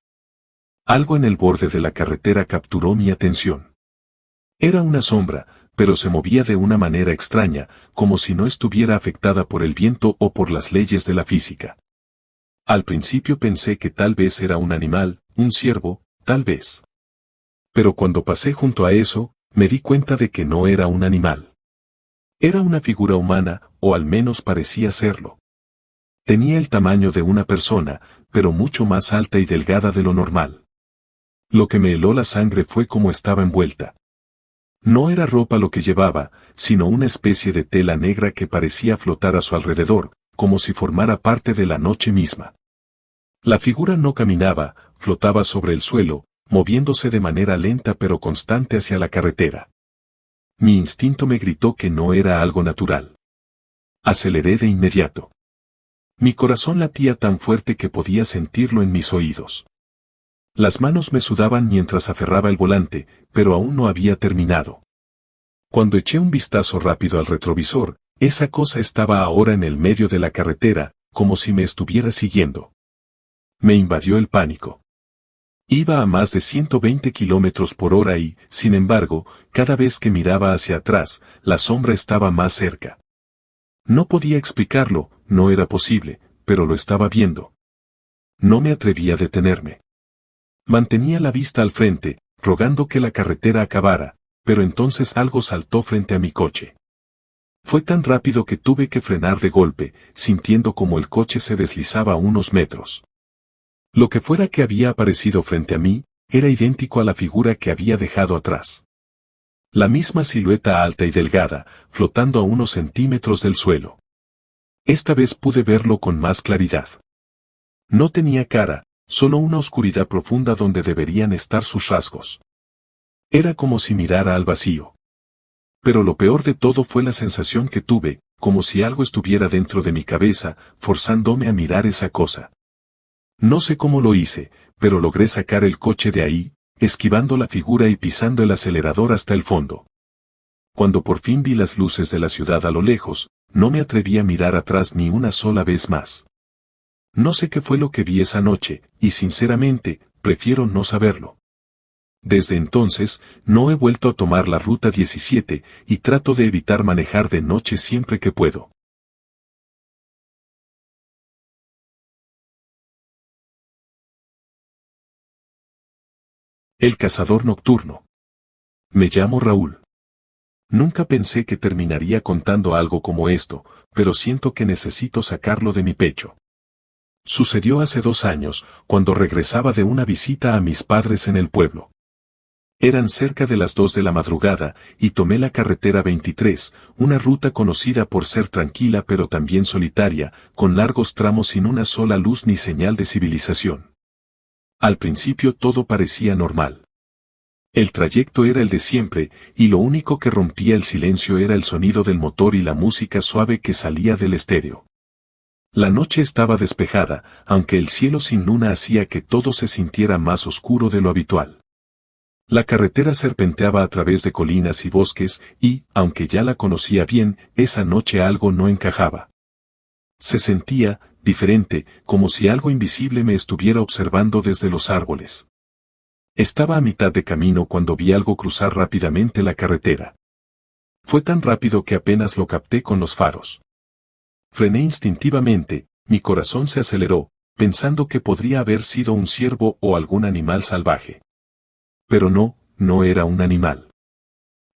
Algo en el borde de la carretera capturó mi atención. Era una sombra, pero se movía de una manera extraña, como si no estuviera afectada por el viento o por las leyes de la física. Al principio pensé que tal vez era un animal, un ciervo, tal vez. Pero cuando pasé junto a eso, me di cuenta de que no era un animal. Era una figura humana, o al menos parecía serlo. Tenía el tamaño de una persona, pero mucho más alta y delgada de lo normal. Lo que me heló la sangre fue cómo estaba envuelta. No era ropa lo que llevaba, sino una especie de tela negra que parecía flotar a su alrededor, como si formara parte de la noche misma. La figura no caminaba, flotaba sobre el suelo, moviéndose de manera lenta pero constante hacia la carretera. Mi instinto me gritó que no era algo natural. Aceleré de inmediato. Mi corazón latía tan fuerte que podía sentirlo en mis oídos. Las manos me sudaban mientras aferraba el volante, pero aún no había terminado. Cuando eché un vistazo rápido al retrovisor, esa cosa estaba ahora en el medio de la carretera, como si me estuviera siguiendo. Me invadió el pánico. Iba a más de 120 kilómetros por hora y, sin embargo, cada vez que miraba hacia atrás, la sombra estaba más cerca. No podía explicarlo, no era posible, pero lo estaba viendo. No me atrevía a detenerme. Mantenía la vista al frente, rogando que la carretera acabara, pero entonces algo saltó frente a mi coche. Fue tan rápido que tuve que frenar de golpe, sintiendo como el coche se deslizaba a unos metros. Lo que fuera que había aparecido frente a mí, era idéntico a la figura que había dejado atrás. La misma silueta alta y delgada, flotando a unos centímetros del suelo. Esta vez pude verlo con más claridad. No tenía cara, solo una oscuridad profunda donde deberían estar sus rasgos. Era como si mirara al vacío. Pero lo peor de todo fue la sensación que tuve, como si algo estuviera dentro de mi cabeza, forzándome a mirar esa cosa. No sé cómo lo hice, pero logré sacar el coche de ahí, esquivando la figura y pisando el acelerador hasta el fondo. Cuando por fin vi las luces de la ciudad a lo lejos, no me atreví a mirar atrás ni una sola vez más. No sé qué fue lo que vi esa noche, y sinceramente, prefiero no saberlo. Desde entonces, no he vuelto a tomar la Ruta 17, y trato de evitar manejar de noche siempre que puedo. El cazador nocturno. Me llamo Raúl. Nunca pensé que terminaría contando algo como esto, pero siento que necesito sacarlo de mi pecho. Sucedió hace 2 años, cuando regresaba de una visita a mis padres en el pueblo. Eran cerca de las 2 de la madrugada, y tomé la carretera 23, una ruta conocida por ser tranquila pero también solitaria, con largos tramos sin una sola luz ni señal de civilización. Al principio todo parecía normal. El trayecto era el de siempre, y lo único que rompía el silencio era el sonido del motor y la música suave que salía del estéreo. La noche estaba despejada, aunque el cielo sin luna hacía que todo se sintiera más oscuro de lo habitual. La carretera serpenteaba a través de colinas y bosques, y, aunque ya la conocía bien, esa noche algo no encajaba. Se sentía, diferente, como si algo invisible me estuviera observando desde los árboles. Estaba a mitad de camino cuando vi algo cruzar rápidamente la carretera. Fue tan rápido que apenas lo capté con los faros. Frené instintivamente, mi corazón se aceleró, pensando que podría haber sido un ciervo o algún animal salvaje. Pero no, no era un animal.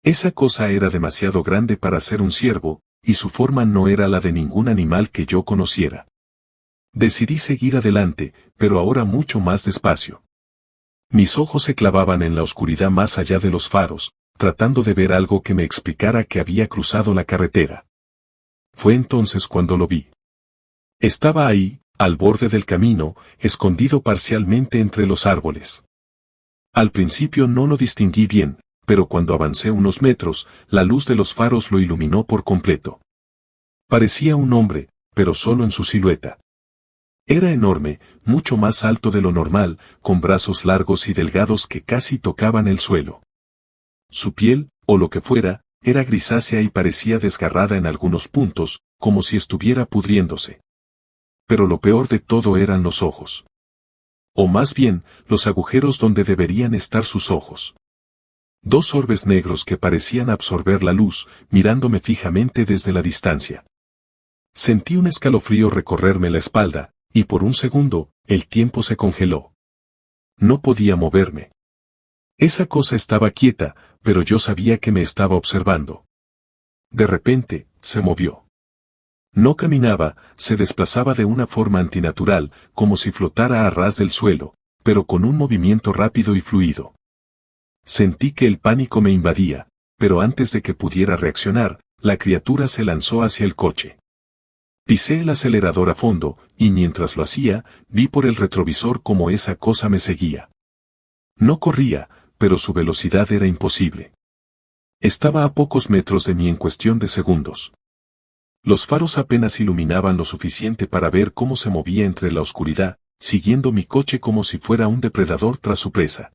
Esa cosa era demasiado grande para ser un ciervo, y su forma no era la de ningún animal que yo conociera. Decidí seguir adelante, pero ahora mucho más despacio. Mis ojos se clavaban en la oscuridad más allá de los faros, tratando de ver algo que me explicara que había cruzado la carretera. Fue entonces cuando lo vi. Estaba ahí, al borde del camino, escondido parcialmente entre los árboles. Al principio no lo distinguí bien, pero cuando avancé unos metros, la luz de los faros lo iluminó por completo. Parecía un hombre, pero solo en su silueta. Era enorme, mucho más alto de lo normal, con brazos largos y delgados que casi tocaban el suelo. Su piel, o lo que fuera, era grisácea y parecía desgarrada en algunos puntos, como si estuviera pudriéndose. Pero lo peor de todo eran los ojos. O más bien, los agujeros donde deberían estar sus ojos. 2 orbes negros que parecían absorber la luz, mirándome fijamente desde la distancia. Sentí un escalofrío recorrerme la espalda, y por un segundo, el tiempo se congeló. No podía moverme. Esa cosa estaba quieta, pero yo sabía que me estaba observando. De repente, se movió. No caminaba, se desplazaba de una forma antinatural, como si flotara a ras del suelo, pero con un movimiento rápido y fluido. Sentí que el pánico me invadía, pero antes de que pudiera reaccionar, la criatura se lanzó hacia el coche. Pisé el acelerador a fondo, y mientras lo hacía, vi por el retrovisor cómo esa cosa me seguía. No corría, pero su velocidad era imposible. Estaba a pocos metros de mí en cuestión de segundos. Los faros apenas iluminaban lo suficiente para ver cómo se movía entre la oscuridad, siguiendo mi coche como si fuera un depredador tras su presa.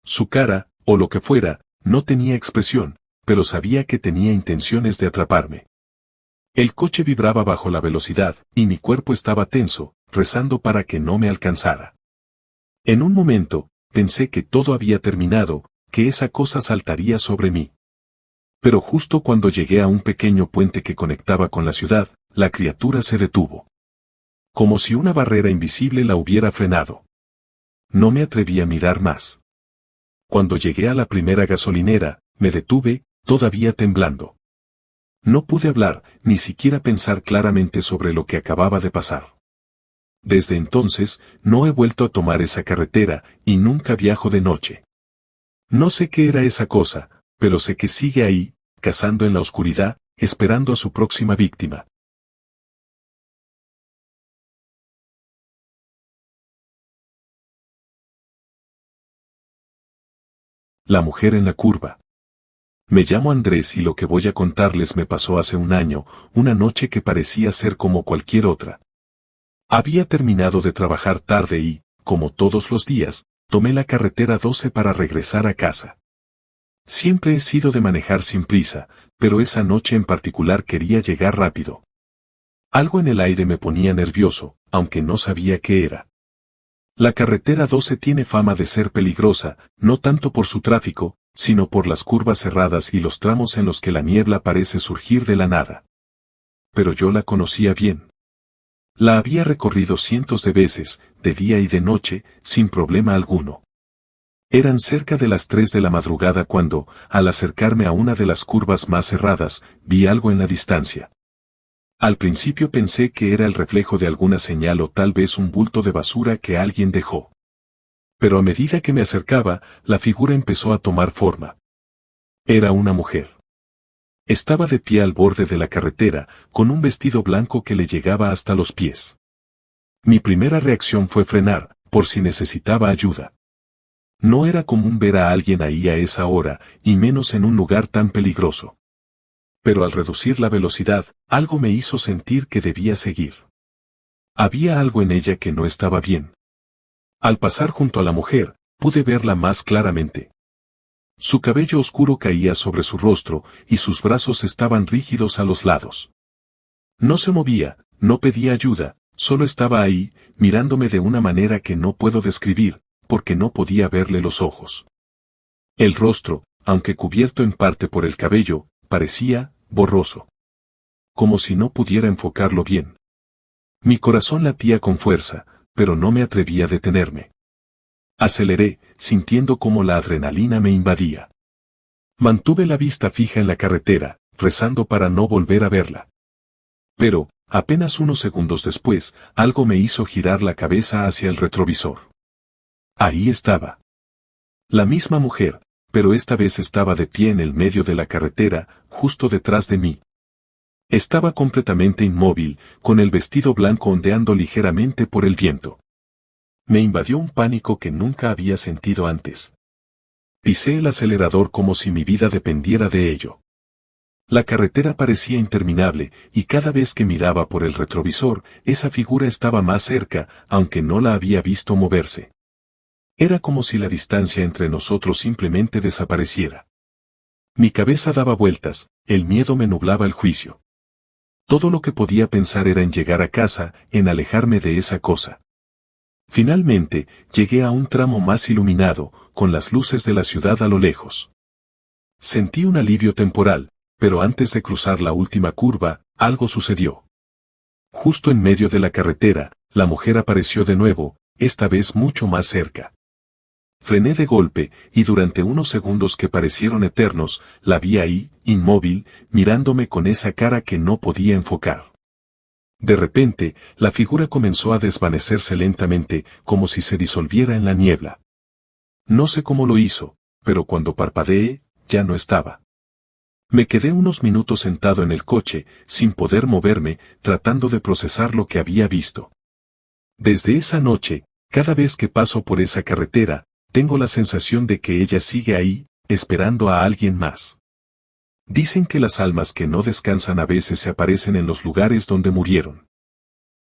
Su cara, o lo que fuera, no tenía expresión, pero sabía que tenía intenciones de atraparme. El coche vibraba bajo la velocidad, y mi cuerpo estaba tenso, rezando para que no me alcanzara. En un momento, pensé que todo había terminado, que esa cosa saltaría sobre mí. Pero justo cuando llegué a un pequeño puente que conectaba con la ciudad, la criatura se detuvo. Como si una barrera invisible la hubiera frenado. No me atreví a mirar más. Cuando llegué a la primera gasolinera, me detuve, todavía temblando. No pude hablar, ni siquiera pensar claramente sobre lo que acababa de pasar. Desde entonces, no he vuelto a tomar esa carretera, y nunca viajo de noche. No sé qué era esa cosa, pero sé que sigue ahí, cazando en la oscuridad, esperando a su próxima víctima. La mujer en la curva. Me llamo Andrés y lo que voy a contarles me pasó hace un año, una noche que parecía ser como cualquier otra. Había terminado de trabajar tarde y, como todos los días, tomé la carretera 12 para regresar a casa. Siempre he sido de manejar sin prisa, pero esa noche en particular quería llegar rápido. Algo en el aire me ponía nervioso, aunque no sabía qué era. La carretera 12 tiene fama de ser peligrosa, no tanto por su tráfico, sino por las curvas cerradas y los tramos en los que la niebla parece surgir de la nada. Pero yo la conocía bien. La había recorrido cientos de veces, de día y de noche, sin problema alguno. Eran cerca de las 3 de la madrugada cuando, al acercarme a una de las curvas más cerradas, vi algo en la distancia. Al principio pensé que era el reflejo de alguna señal o tal vez un bulto de basura que alguien dejó. Pero a medida que me acercaba, la figura empezó a tomar forma. Era una mujer. Estaba de pie al borde de la carretera, con un vestido blanco que le llegaba hasta los pies. Mi primera reacción fue frenar, por si necesitaba ayuda. No era común ver a alguien ahí a esa hora, y menos en un lugar tan peligroso. Pero al reducir la velocidad, algo me hizo sentir que debía seguir. Había algo en ella que no estaba bien. Al pasar junto a la mujer, pude verla más claramente. Su cabello oscuro caía sobre su rostro, y sus brazos estaban rígidos a los lados. No se movía, no pedía ayuda, solo estaba ahí, mirándome de una manera que no puedo describir, porque no podía verle los ojos. El rostro, aunque cubierto en parte por el cabello, parecía borroso. Como si no pudiera enfocarlo bien. Mi corazón latía con fuerza, pero no me atreví a detenerme. Aceleré, sintiendo cómo la adrenalina me invadía. Mantuve la vista fija en la carretera, rezando para no volver a verla. Pero, apenas unos segundos después, algo me hizo girar la cabeza hacia el retrovisor. Ahí estaba. La misma mujer, pero esta vez estaba de pie en el medio de la carretera, justo detrás de mí. Estaba completamente inmóvil, con el vestido blanco ondeando ligeramente por el viento. Me invadió un pánico que nunca había sentido antes. Pisé el acelerador como si mi vida dependiera de ello. La carretera parecía interminable, y cada vez que miraba por el retrovisor, esa figura estaba más cerca, aunque no la había visto moverse. Era como si la distancia entre nosotros simplemente desapareciera. Mi cabeza daba vueltas, el miedo me nublaba el juicio. Todo lo que podía pensar era en llegar a casa, en alejarme de esa cosa. Finalmente, llegué a un tramo más iluminado, con las luces de la ciudad a lo lejos. Sentí un alivio temporal, pero antes de cruzar la última curva, algo sucedió. Justo en medio de la carretera, la mujer apareció de nuevo, esta vez mucho más cerca. Frené de golpe, y durante unos segundos que parecieron eternos, la vi ahí, inmóvil, mirándome con esa cara que no podía enfocar. De repente, la figura comenzó a desvanecerse lentamente, como si se disolviera en la niebla. No sé cómo lo hizo, pero cuando parpadeé, ya no estaba. Me quedé unos minutos sentado en el coche, sin poder moverme, tratando de procesar lo que había visto. Desde esa noche, cada vez que paso por esa carretera, tengo la sensación de que ella sigue ahí, esperando a alguien más. Dicen que las almas que no descansan a veces se aparecen en los lugares donde murieron.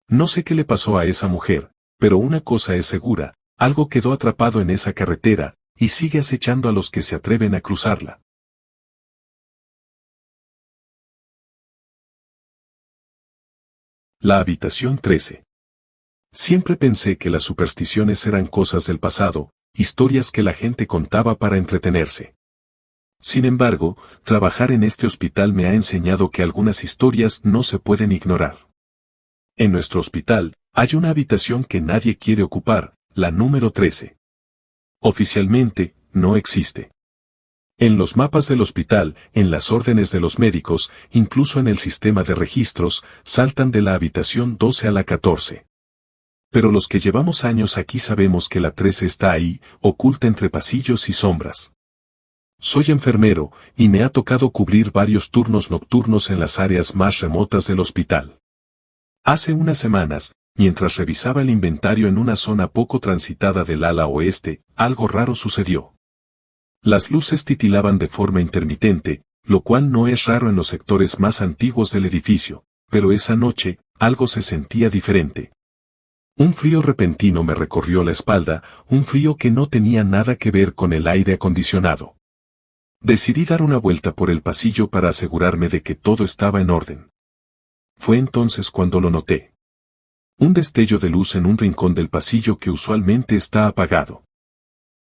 No sé qué le pasó a esa mujer, pero una cosa es segura, algo quedó atrapado en esa carretera, y sigue acechando a los que se atreven a cruzarla. La habitación 13. Siempre pensé que las supersticiones eran cosas del pasado, historias que la gente contaba para entretenerse. Sin embargo, trabajar en este hospital me ha enseñado que algunas historias no se pueden ignorar. En nuestro hospital, hay una habitación que nadie quiere ocupar, la número 13. Oficialmente, no existe. En los mapas del hospital, en las órdenes de los médicos, incluso en el sistema de registros, saltan de la habitación 12 a la 14. Pero los que llevamos años aquí sabemos que la 13 está ahí, oculta entre pasillos y sombras. Soy enfermero, y me ha tocado cubrir varios turnos nocturnos en las áreas más remotas del hospital. Hace unas semanas, mientras revisaba el inventario en una zona poco transitada del ala oeste, algo raro sucedió. Las luces titilaban de forma intermitente, lo cual no es raro en los sectores más antiguos del edificio, pero esa noche, algo se sentía diferente. Un frío repentino me recorrió la espalda, un frío que no tenía nada que ver con el aire acondicionado. Decidí dar una vuelta por el pasillo para asegurarme de que todo estaba en orden. Fue entonces cuando lo noté. Un destello de luz en un rincón del pasillo que usualmente está apagado.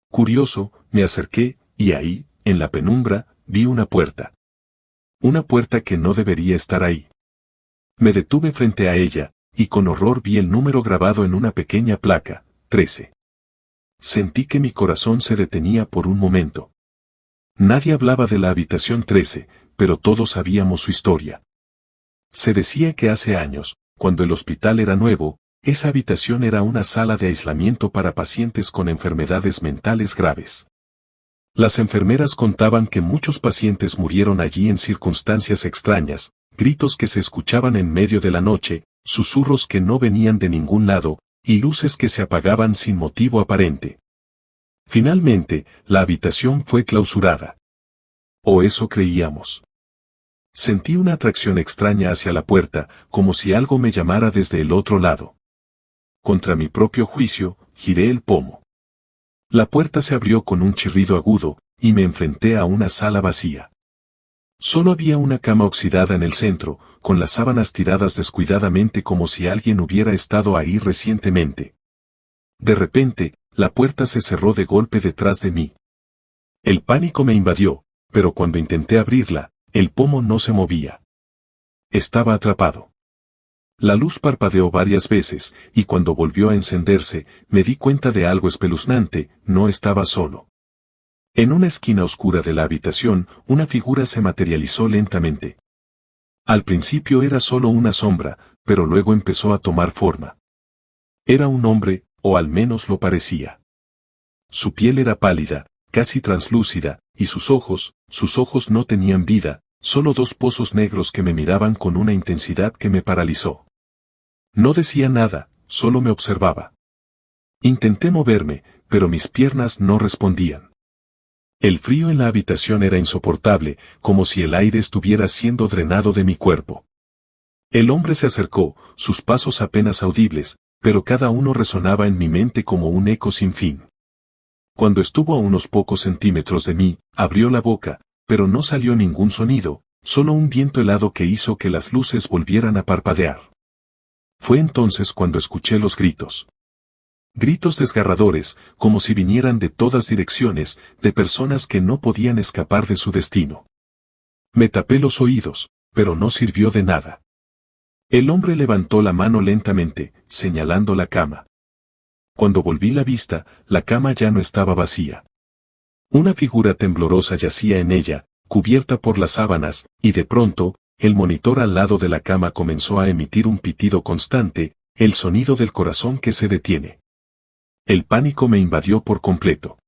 Curioso, me acerqué, y ahí, en la penumbra, vi una puerta. Una puerta que no debería estar ahí. Me detuve frente a ella, y con horror vi el número grabado en una pequeña placa, 13. Sentí que mi corazón se detenía por un momento. Nadie hablaba de la habitación 13, pero todos sabíamos su historia. Se decía que hace años, cuando el hospital era nuevo, esa habitación era una sala de aislamiento para pacientes con enfermedades mentales graves. Las enfermeras contaban que muchos pacientes murieron allí en circunstancias extrañas, gritos que se escuchaban en medio de la noche, susurros que no venían de ningún lado, y luces que se apagaban sin motivo aparente. Finalmente, la habitación fue clausurada. O eso creíamos. Sentí una atracción extraña hacia la puerta, como si algo me llamara desde el otro lado. Contra mi propio juicio, giré el pomo. La puerta se abrió con un chirrido agudo, y me enfrenté a una sala vacía. Solo había una cama oxidada en el centro, con las sábanas tiradas descuidadamente como si alguien hubiera estado ahí recientemente. De repente, la puerta se cerró de golpe detrás de mí. El pánico me invadió, pero cuando intenté abrirla, el pomo no se movía. Estaba atrapado. La luz parpadeó varias veces, y cuando volvió a encenderse, me di cuenta de algo espeluznante: no estaba solo. En una esquina oscura de la habitación, una figura se materializó lentamente. Al principio era solo una sombra, pero luego empezó a tomar forma. Era un hombre, o al menos lo parecía. Su piel era pálida, casi translúcida, y sus ojos no tenían vida, solo dos pozos negros que me miraban con una intensidad que me paralizó. No decía nada, solo me observaba. Intenté moverme, pero mis piernas no respondían. El frío en la habitación era insoportable, como si el aire estuviera siendo drenado de mi cuerpo. El hombre se acercó, sus pasos apenas audibles, pero cada uno resonaba en mi mente como un eco sin fin. Cuando estuvo a unos pocos centímetros de mí, abrió la boca, pero no salió ningún sonido, solo un viento helado que hizo que las luces volvieran a parpadear. Fue entonces cuando escuché los gritos. Gritos desgarradores, como si vinieran de todas direcciones, de personas que no podían escapar de su destino. Me tapé los oídos, pero no sirvió de nada. El hombre levantó la mano lentamente, señalando la cama. Cuando volví la vista, la cama ya no estaba vacía. Una figura temblorosa yacía en ella, cubierta por las sábanas, y de pronto, el monitor al lado de la cama comenzó a emitir un pitido constante, el sonido del corazón que se detiene. El pánico me invadió por completo.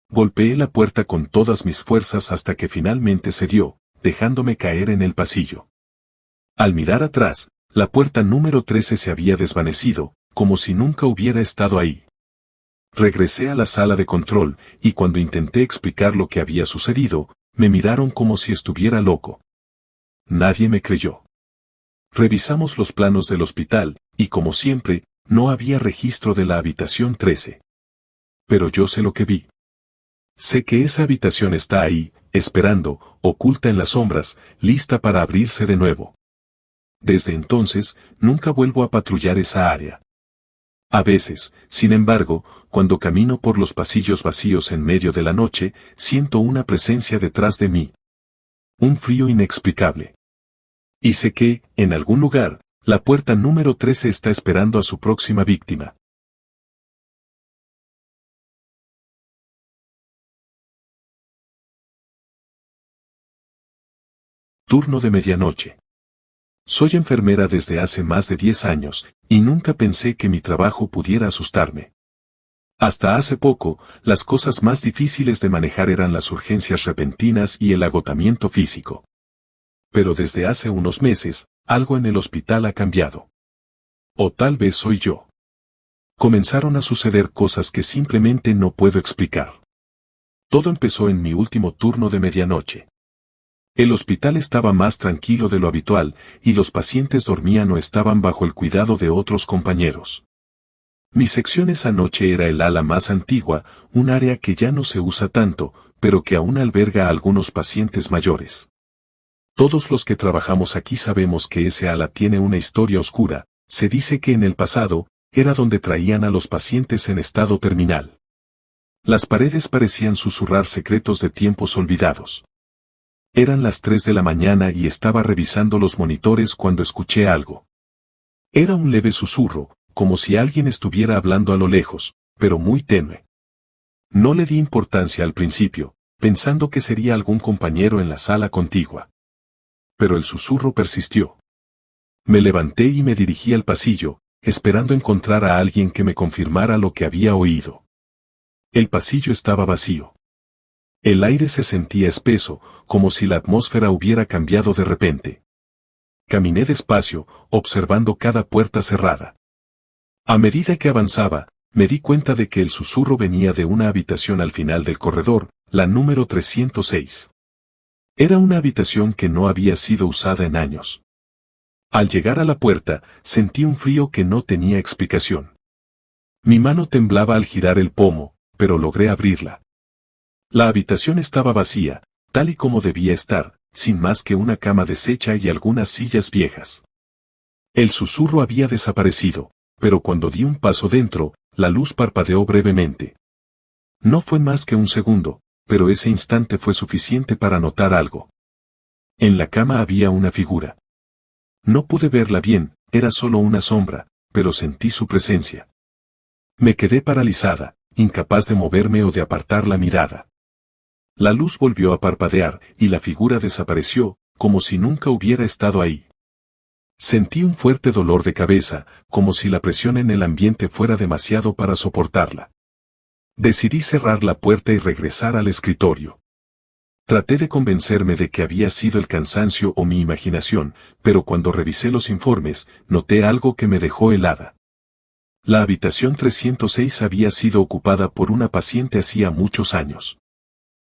Golpeé la puerta con todas mis fuerzas hasta que finalmente cedió, dejándome caer en el pasillo. Al mirar atrás, la puerta número 13 se había desvanecido, como si nunca hubiera estado ahí. Regresé a la sala de control, y cuando intenté explicar lo que había sucedido, me miraron como si estuviera loco. Nadie me creyó. Revisamos los planos del hospital, y como siempre, no había registro de la habitación 13. Pero yo sé lo que vi. Sé que esa habitación está ahí, esperando, oculta en las sombras, lista para abrirse de nuevo. Desde entonces, nunca vuelvo a patrullar esa área. A veces, sin embargo, cuando camino por los pasillos vacíos en medio de la noche, siento una presencia detrás de mí. Un frío inexplicable. Y sé que, en algún lugar, la puerta número 13 está esperando a su próxima víctima. Turno de medianoche. Soy enfermera desde hace más de 10 años, y nunca pensé que mi trabajo pudiera asustarme. Hasta hace poco, las cosas más difíciles de manejar eran las urgencias repentinas y el agotamiento físico. Pero desde hace unos meses, algo en el hospital ha cambiado. O tal vez soy yo. Comenzaron a suceder cosas que simplemente no puedo explicar. Todo empezó en mi último turno de medianoche. El hospital estaba más tranquilo de lo habitual, y los pacientes dormían o estaban bajo el cuidado de otros compañeros. Mi sección esa noche era el ala más antigua, un área que ya no se usa tanto, pero que aún alberga a algunos pacientes mayores. Todos los que trabajamos aquí sabemos que ese ala tiene una historia oscura. Se dice que en el pasado, era donde traían a los pacientes en estado terminal. Las paredes parecían susurrar secretos de tiempos olvidados. Eran las 3 de la mañana y estaba revisando los monitores cuando escuché algo. Era un leve susurro, como si alguien estuviera hablando a lo lejos, pero muy tenue. No le di importancia al principio, pensando que sería algún compañero en la sala contigua. Pero el susurro persistió. Me levanté y me dirigí al pasillo, esperando encontrar a alguien que me confirmara lo que había oído. El pasillo estaba vacío. El aire se sentía espeso, como si la atmósfera hubiera cambiado de repente. Caminé despacio, observando cada puerta cerrada. A medida que avanzaba, me di cuenta de que el susurro venía de una habitación al final del corredor, la número 306. Era una habitación que no había sido usada en años. Al llegar a la puerta, sentí un frío que no tenía explicación. Mi mano temblaba al girar el pomo, pero logré abrirla. La habitación estaba vacía, tal y como debía estar, sin más que una cama deshecha y algunas sillas viejas. El susurro había desaparecido, pero cuando di un paso dentro, la luz parpadeó brevemente. No fue más que un segundo, pero ese instante fue suficiente para notar algo. En la cama había una figura. No pude verla bien, era solo una sombra, pero sentí su presencia. Me quedé paralizada, incapaz de moverme o de apartar la mirada. La luz volvió a parpadear, y la figura desapareció, como si nunca hubiera estado ahí. Sentí un fuerte dolor de cabeza, como si la presión en el ambiente fuera demasiado para soportarla. Decidí cerrar la puerta y regresar al escritorio. Traté de convencerme de que había sido el cansancio o mi imaginación, pero cuando revisé los informes, noté algo que me dejó helada. La habitación 306 había sido ocupada por una paciente hacía muchos años.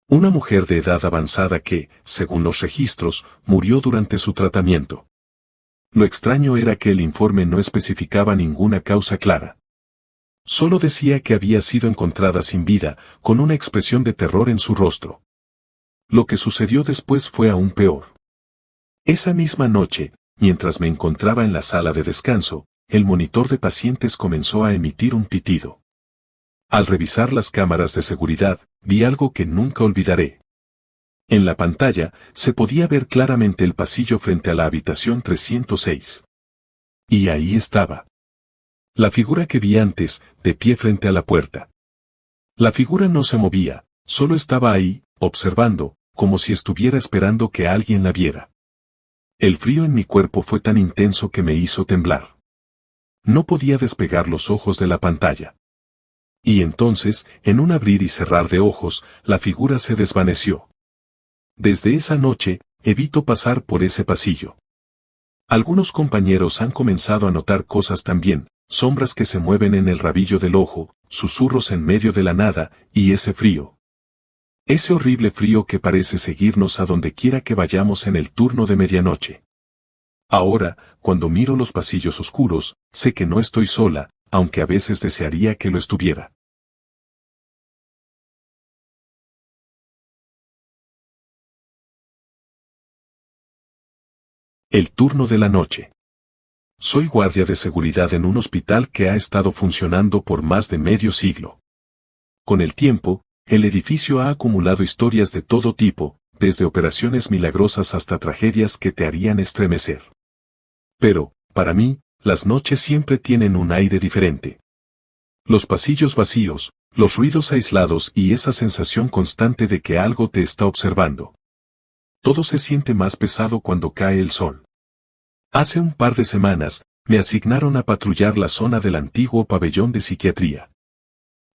Una mujer de edad avanzada que, según los registros, murió durante su tratamiento. Lo extraño era que el informe no especificaba ninguna causa clara. Solo decía que había sido encontrada sin vida, con una expresión de terror en su rostro. Lo que sucedió después fue aún peor. Esa misma noche, mientras me encontraba en la sala de descanso, el monitor de pacientes comenzó a emitir un pitido. Al revisar las cámaras de seguridad, vi algo que nunca olvidaré. En la pantalla, se podía ver claramente el pasillo frente a la habitación 306. Y ahí estaba. La figura que vi antes, de pie frente a la puerta. La figura no se movía, solo estaba ahí, observando, como si estuviera esperando que alguien la viera. El frío en mi cuerpo fue tan intenso que me hizo temblar. No podía despegar los ojos de la pantalla. Y entonces, en un abrir y cerrar de ojos, la figura se desvaneció. Desde esa noche, evito pasar por ese pasillo. Algunos compañeros han comenzado a notar cosas también, sombras que se mueven en el rabillo del ojo, susurros en medio de la nada, y ese frío. Ese horrible frío que parece seguirnos a donde quiera que vayamos en el turno de medianoche. Ahora, cuando miro los pasillos oscuros, sé que no estoy sola, aunque a veces desearía que lo estuviera. El turno de la noche. Soy guardia de seguridad en un hospital que ha estado funcionando por más de medio siglo. Con el tiempo, el edificio ha acumulado historias de todo tipo, desde operaciones milagrosas hasta tragedias que te harían estremecer. Pero, para mí, las noches siempre tienen un aire diferente. Los pasillos vacíos, los ruidos aislados y esa sensación constante de que algo te está observando. Todo se siente más pesado cuando cae el sol. Hace un par de semanas, me asignaron a patrullar la zona del antiguo pabellón de psiquiatría.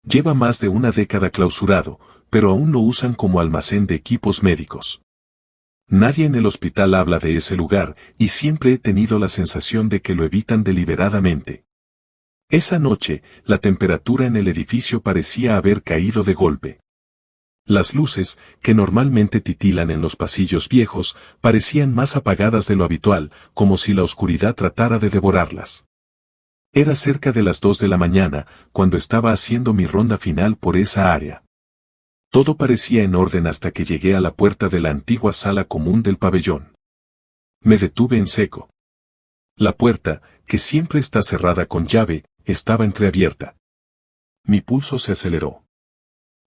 Lleva más de una década clausurado, pero aún lo usan como almacén de equipos médicos. Nadie en el hospital habla de ese lugar, y siempre he tenido la sensación de que lo evitan deliberadamente. Esa noche, la temperatura en el edificio parecía haber caído de golpe. Las luces, que normalmente titilan en los pasillos viejos, parecían más apagadas de lo habitual, como si la oscuridad tratara de devorarlas. Era cerca de las 2 de la mañana, cuando estaba haciendo mi ronda final por esa área. Todo parecía en orden hasta que llegué a la puerta de la antigua sala común del pabellón. Me detuve en seco. La puerta, que siempre está cerrada con llave, estaba entreabierta. Mi pulso se aceleró.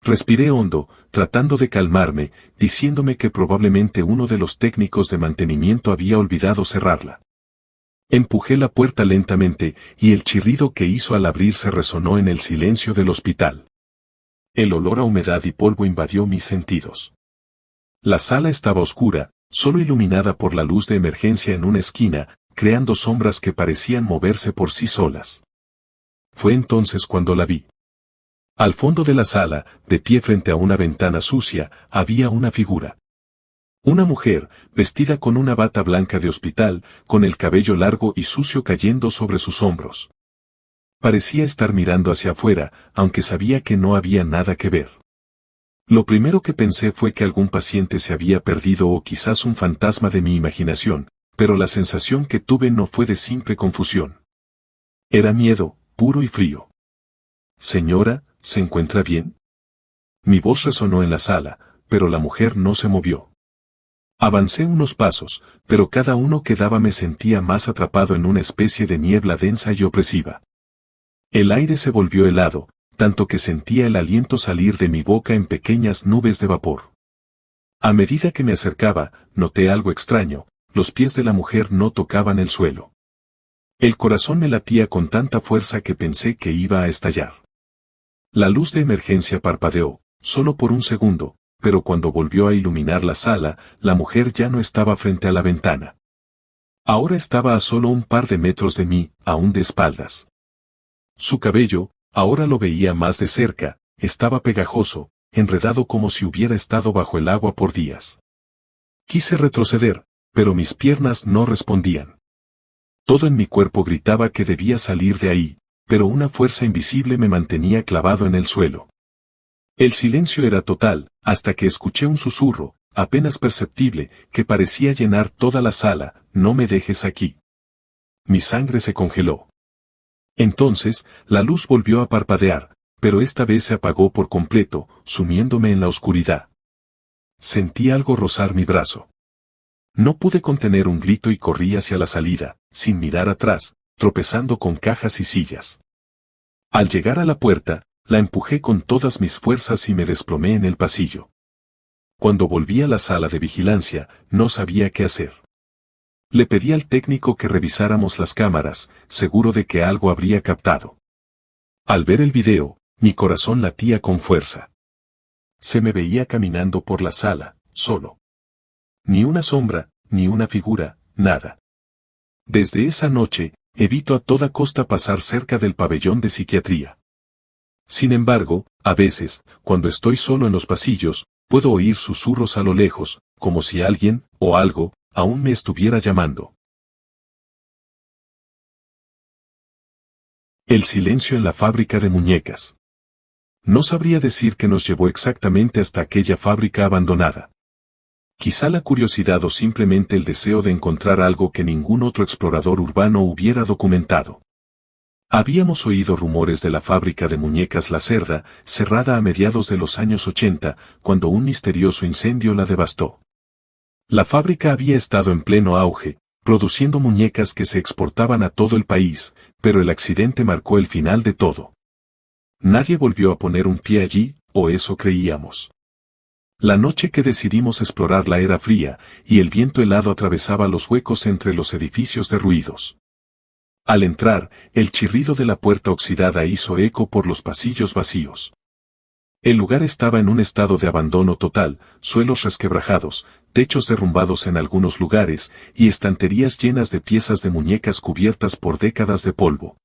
Respiré hondo, tratando de calmarme, diciéndome que probablemente uno de los técnicos de mantenimiento había olvidado cerrarla. Empujé la puerta lentamente, y el chirrido que hizo al abrirse resonó en el silencio del hospital. El olor a humedad y polvo invadió mis sentidos. La sala estaba oscura, solo iluminada por la luz de emergencia en una esquina, creando sombras que parecían moverse por sí solas. Fue entonces cuando la vi. Al fondo de la sala, de pie frente a una ventana sucia, había una figura. Una mujer, vestida con una bata blanca de hospital, con el cabello largo y sucio cayendo sobre sus hombros. Parecía estar mirando hacia afuera, aunque sabía que no había nada que ver. Lo primero que pensé fue que algún paciente se había perdido o quizás un fantasma de mi imaginación, pero la sensación que tuve no fue de simple confusión. Era miedo, puro y frío. Señora, ¿se encuentra bien? Mi voz resonó en la sala, pero la mujer no se movió. Avancé unos pasos, pero cada uno que daba me sentía más atrapado en una especie de niebla densa y opresiva. El aire se volvió helado, tanto que sentía el aliento salir de mi boca en pequeñas nubes de vapor. A medida que me acercaba, noté algo extraño, los pies de la mujer no tocaban el suelo. El corazón me latía con tanta fuerza que pensé que iba a estallar. La luz de emergencia parpadeó, solo por un segundo, pero cuando volvió a iluminar la sala, la mujer ya no estaba frente a la ventana. Ahora estaba a solo un par de metros de mí, aún de espaldas. Su cabello, ahora lo veía más de cerca, estaba pegajoso, enredado como si hubiera estado bajo el agua por días. Quise retroceder, pero mis piernas no respondían. Todo en mi cuerpo gritaba que debía salir de ahí, pero una fuerza invisible me mantenía clavado en el suelo. El silencio era total, hasta que escuché un susurro, apenas perceptible, que parecía llenar toda la sala: «No me dejes aquí». Mi sangre se congeló. Entonces, la luz volvió a parpadear, pero esta vez se apagó por completo, sumiéndome en la oscuridad. Sentí algo rozar mi brazo. No pude contener un grito y corrí hacia la salida, sin mirar atrás, tropezando con cajas y sillas. Al llegar a la puerta, la empujé con todas mis fuerzas y me desplomé en el pasillo. Cuando volví a la sala de vigilancia, no sabía qué hacer. Le pedí al técnico que revisáramos las cámaras, seguro de que algo habría captado. Al ver el video, mi corazón latía con fuerza. Se me veía caminando por la sala, solo. Ni una sombra, ni una figura, nada. Desde esa noche, evito a toda costa pasar cerca del pabellón de psiquiatría. Sin embargo, a veces, cuando estoy solo en los pasillos, puedo oír susurros a lo lejos, como si alguien, o algo, aún me estuviera llamando. El silencio en la fábrica de muñecas. No sabría decir qué nos llevó exactamente hasta aquella fábrica abandonada. Quizá la curiosidad o simplemente el deseo de encontrar algo que ningún otro explorador urbano hubiera documentado. Habíamos oído rumores de la fábrica de muñecas La Cerda, cerrada a mediados de los años 80, cuando un misterioso incendio la devastó. La fábrica había estado en pleno auge, produciendo muñecas que se exportaban a todo el país, pero el accidente marcó el final de todo. Nadie volvió a poner un pie allí, o eso creíamos. La noche que decidimos explorarla era fría, y el viento helado atravesaba los huecos entre los edificios derruidos. Al entrar, el chirrido de la puerta oxidada hizo eco por los pasillos vacíos. El lugar estaba en un estado de abandono total, suelos resquebrajados, techos derrumbados en algunos lugares, y estanterías llenas de piezas de muñecas cubiertas por décadas de polvo.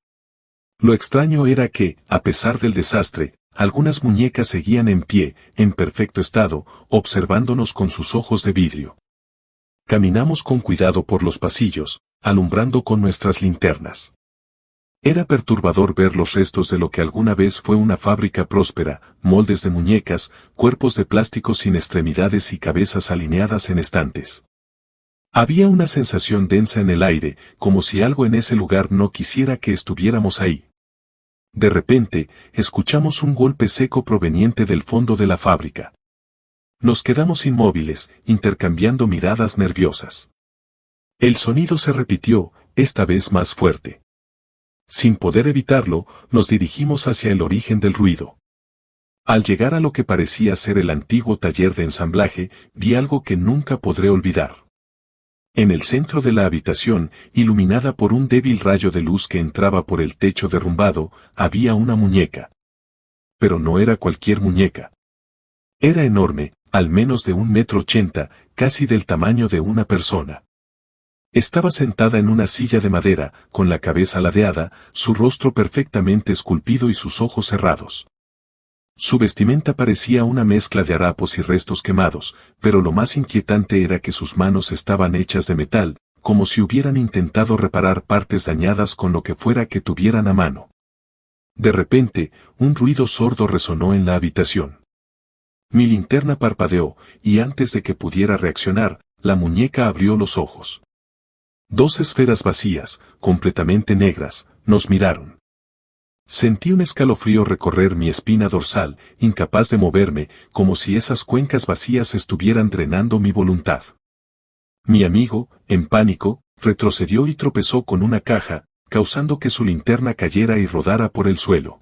Lo extraño era que, a pesar del desastre, algunas muñecas seguían en pie, en perfecto estado, observándonos con sus ojos de vidrio. Caminamos con cuidado por los pasillos, alumbrando con nuestras linternas. Era perturbador ver los restos de lo que alguna vez fue una fábrica próspera: moldes de muñecas, cuerpos de plástico sin extremidades y cabezas alineadas en estantes. Había una sensación densa en el aire, como si algo en ese lugar no quisiera que estuviéramos ahí. De repente, escuchamos un golpe seco proveniente del fondo de la fábrica. Nos quedamos inmóviles, intercambiando miradas nerviosas. El sonido se repitió, esta vez más fuerte. Sin poder evitarlo, nos dirigimos hacia el origen del ruido. Al llegar a lo que parecía ser el antiguo taller de ensamblaje, vi algo que nunca podré olvidar. En el centro de la habitación, iluminada por un débil rayo de luz que entraba por el techo derrumbado, había una muñeca. Pero no era cualquier muñeca. Era enorme, al menos de 1,80 m, casi del tamaño de una persona. Estaba sentada en una silla de madera, con la cabeza ladeada, su rostro perfectamente esculpido y sus ojos cerrados. Su vestimenta parecía una mezcla de harapos y restos quemados, pero lo más inquietante era que sus manos estaban hechas de metal, como si hubieran intentado reparar partes dañadas con lo que fuera que tuvieran a mano. De repente, un ruido sordo resonó en la habitación. Mi linterna parpadeó, y antes de que pudiera reaccionar, la muñeca abrió los ojos. 2 esferas vacías, completamente negras, nos miraron. Sentí un escalofrío recorrer mi espina dorsal, incapaz de moverme, como si esas cuencas vacías estuvieran drenando mi voluntad. Mi amigo, en pánico, retrocedió y tropezó con una caja, causando que su linterna cayera y rodara por el suelo.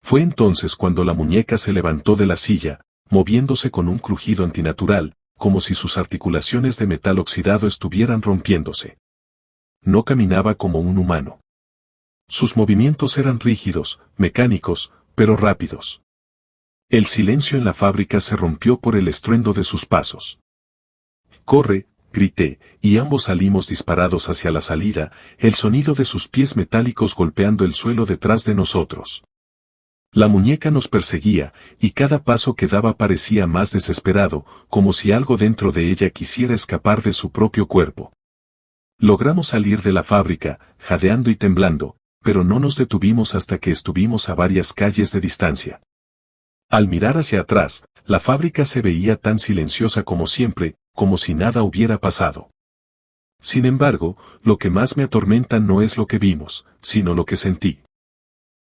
Fue entonces cuando la muñeca se levantó de la silla, moviéndose con un crujido antinatural, como si sus articulaciones de metal oxidado estuvieran rompiéndose. No caminaba como un humano. Sus movimientos eran rígidos, mecánicos, pero rápidos. El silencio en la fábrica se rompió por el estruendo de sus pasos. «¡Corre!», grité, y ambos salimos disparados hacia la salida, el sonido de sus pies metálicos golpeando el suelo detrás de nosotros. La muñeca nos perseguía, y cada paso que daba parecía más desesperado, como si algo dentro de ella quisiera escapar de su propio cuerpo. Logramos salir de la fábrica, jadeando y temblando, pero no nos detuvimos hasta que estuvimos a varias calles de distancia. Al mirar hacia atrás, la fábrica se veía tan silenciosa como siempre, como si nada hubiera pasado. Sin embargo, lo que más me atormenta no es lo que vimos, sino lo que sentí.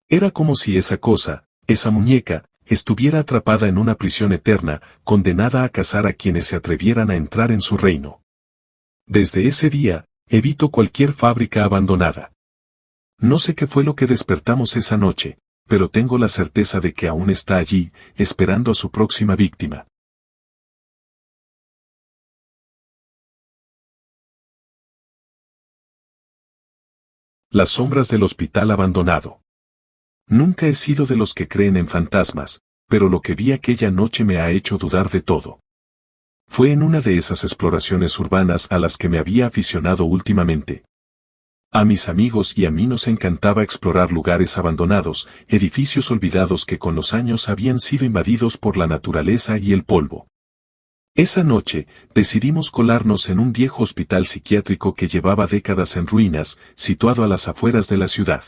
Era como si esa cosa, esa muñeca, estuviera atrapada en una prisión eterna, condenada a cazar a quienes se atrevieran a entrar en su reino. Desde ese día, evito cualquier fábrica abandonada. No sé qué fue lo que despertamos esa noche, pero tengo la certeza de que aún está allí, esperando a su próxima víctima. Las sombras del hospital abandonado. Nunca he sido de los que creen en fantasmas, pero lo que vi aquella noche me ha hecho dudar de todo. Fue en una de esas exploraciones urbanas a las que me había aficionado últimamente. A mis amigos y a mí nos encantaba explorar lugares abandonados, edificios olvidados que con los años habían sido invadidos por la naturaleza y el polvo. Esa noche, decidimos colarnos en un viejo hospital psiquiátrico que llevaba décadas en ruinas, situado a las afueras de la ciudad.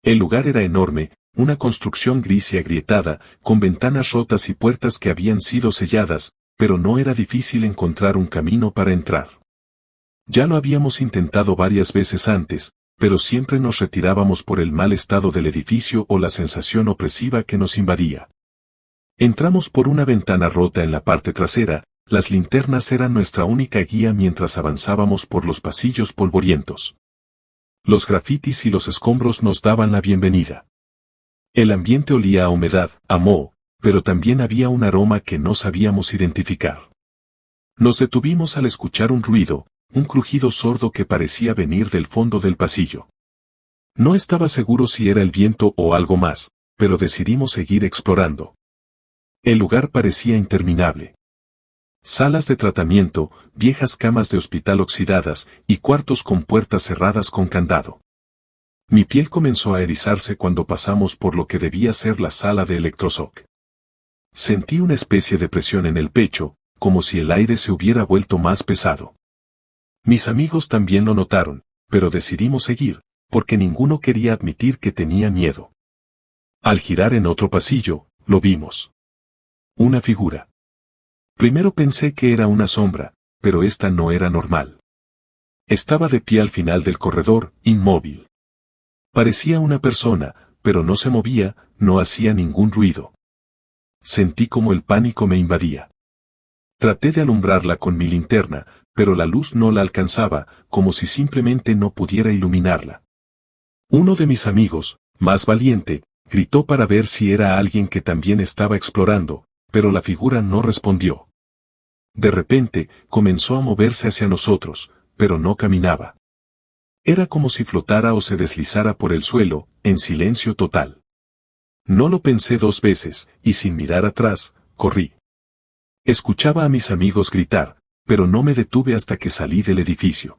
El lugar era enorme, una construcción gris y agrietada, con ventanas rotas y puertas que habían sido selladas, pero no era difícil encontrar un camino para entrar. Ya lo habíamos intentado varias veces antes, pero siempre nos retirábamos por el mal estado del edificio o la sensación opresiva que nos invadía. Entramos por una ventana rota en la parte trasera, las linternas eran nuestra única guía mientras avanzábamos por los pasillos polvorientos. Los grafitis y los escombros nos daban la bienvenida. El ambiente olía a humedad, a moho, pero también había un aroma que no sabíamos identificar. Nos detuvimos al escuchar un ruido, un crujido sordo que parecía venir del fondo del pasillo. No estaba seguro si era el viento o algo más, pero decidimos seguir explorando. El lugar parecía interminable. Salas de tratamiento, viejas camas de hospital oxidadas y cuartos con puertas cerradas con candado. Mi piel comenzó a erizarse cuando pasamos por lo que debía ser la sala de electroshock. Sentí una especie de presión en el pecho, como si el aire se hubiera vuelto más pesado. Mis amigos también lo notaron, pero decidimos seguir, porque ninguno quería admitir que tenía miedo. Al girar en otro pasillo, lo vimos. Una figura. Primero pensé que era una sombra, pero esta no era normal. Estaba de pie al final del corredor, inmóvil. Parecía una persona, pero no se movía, no hacía ningún ruido. Sentí como el pánico me invadía. Traté de alumbrarla con mi linterna, pero la luz no la alcanzaba, como si simplemente no pudiera iluminarla. Uno de mis amigos, más valiente, gritó para ver si era alguien que también estaba explorando, pero la figura no respondió. De repente, comenzó a moverse hacia nosotros, pero no caminaba. Era como si flotara o se deslizara por el suelo, en silencio total. No lo pensé dos veces, y sin mirar atrás, corrí. Escuchaba a mis amigos gritar, pero no me detuve hasta que salí del edificio.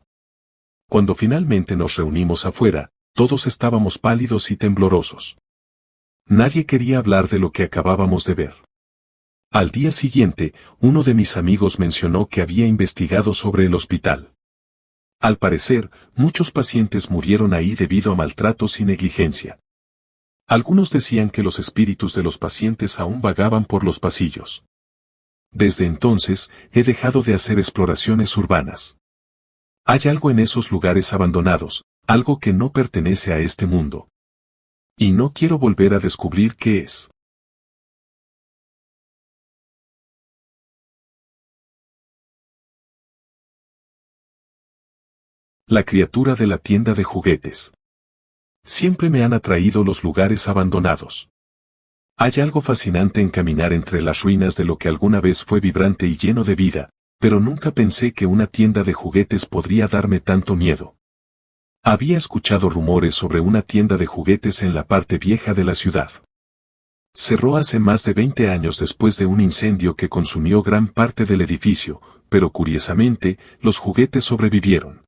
Cuando finalmente nos reunimos afuera, todos estábamos pálidos y temblorosos. Nadie quería hablar de lo que acabábamos de ver. Al día siguiente, uno de mis amigos mencionó que había investigado sobre el hospital. Al parecer, muchos pacientes murieron ahí debido a maltratos y negligencia. Algunos decían que los espíritus de los pacientes aún vagaban por los pasillos. Desde entonces, he dejado de hacer exploraciones urbanas. Hay algo en esos lugares abandonados, algo que no pertenece a este mundo. Y no quiero volver a descubrir qué es. La criatura de la tienda de juguetes. Siempre me han atraído los lugares abandonados. Hay algo fascinante en caminar entre las ruinas de lo que alguna vez fue vibrante y lleno de vida, pero nunca pensé que una tienda de juguetes podría darme tanto miedo. Había escuchado rumores sobre una tienda de juguetes en la parte vieja de la ciudad. Cerró hace más de 20 años después de un incendio que consumió gran parte del edificio, pero curiosamente, los juguetes sobrevivieron.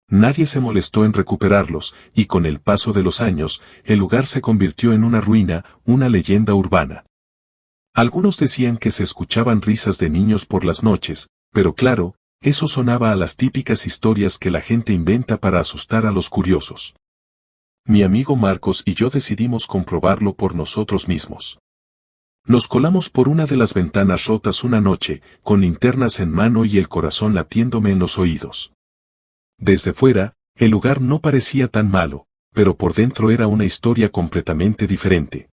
Nadie se molestó en recuperarlos, y con el paso de los años, el lugar se convirtió en una ruina, una leyenda urbana. Algunos decían que se escuchaban risas de niños por las noches, pero claro, eso sonaba a las típicas historias que la gente inventa para asustar a los curiosos. Mi amigo Marcos y yo decidimos comprobarlo por nosotros mismos. Nos colamos por una de las ventanas rotas una noche, con linternas en mano y el corazón latiéndome en los oídos. Desde fuera, el lugar no parecía tan malo, pero por dentro era una historia completamente diferente.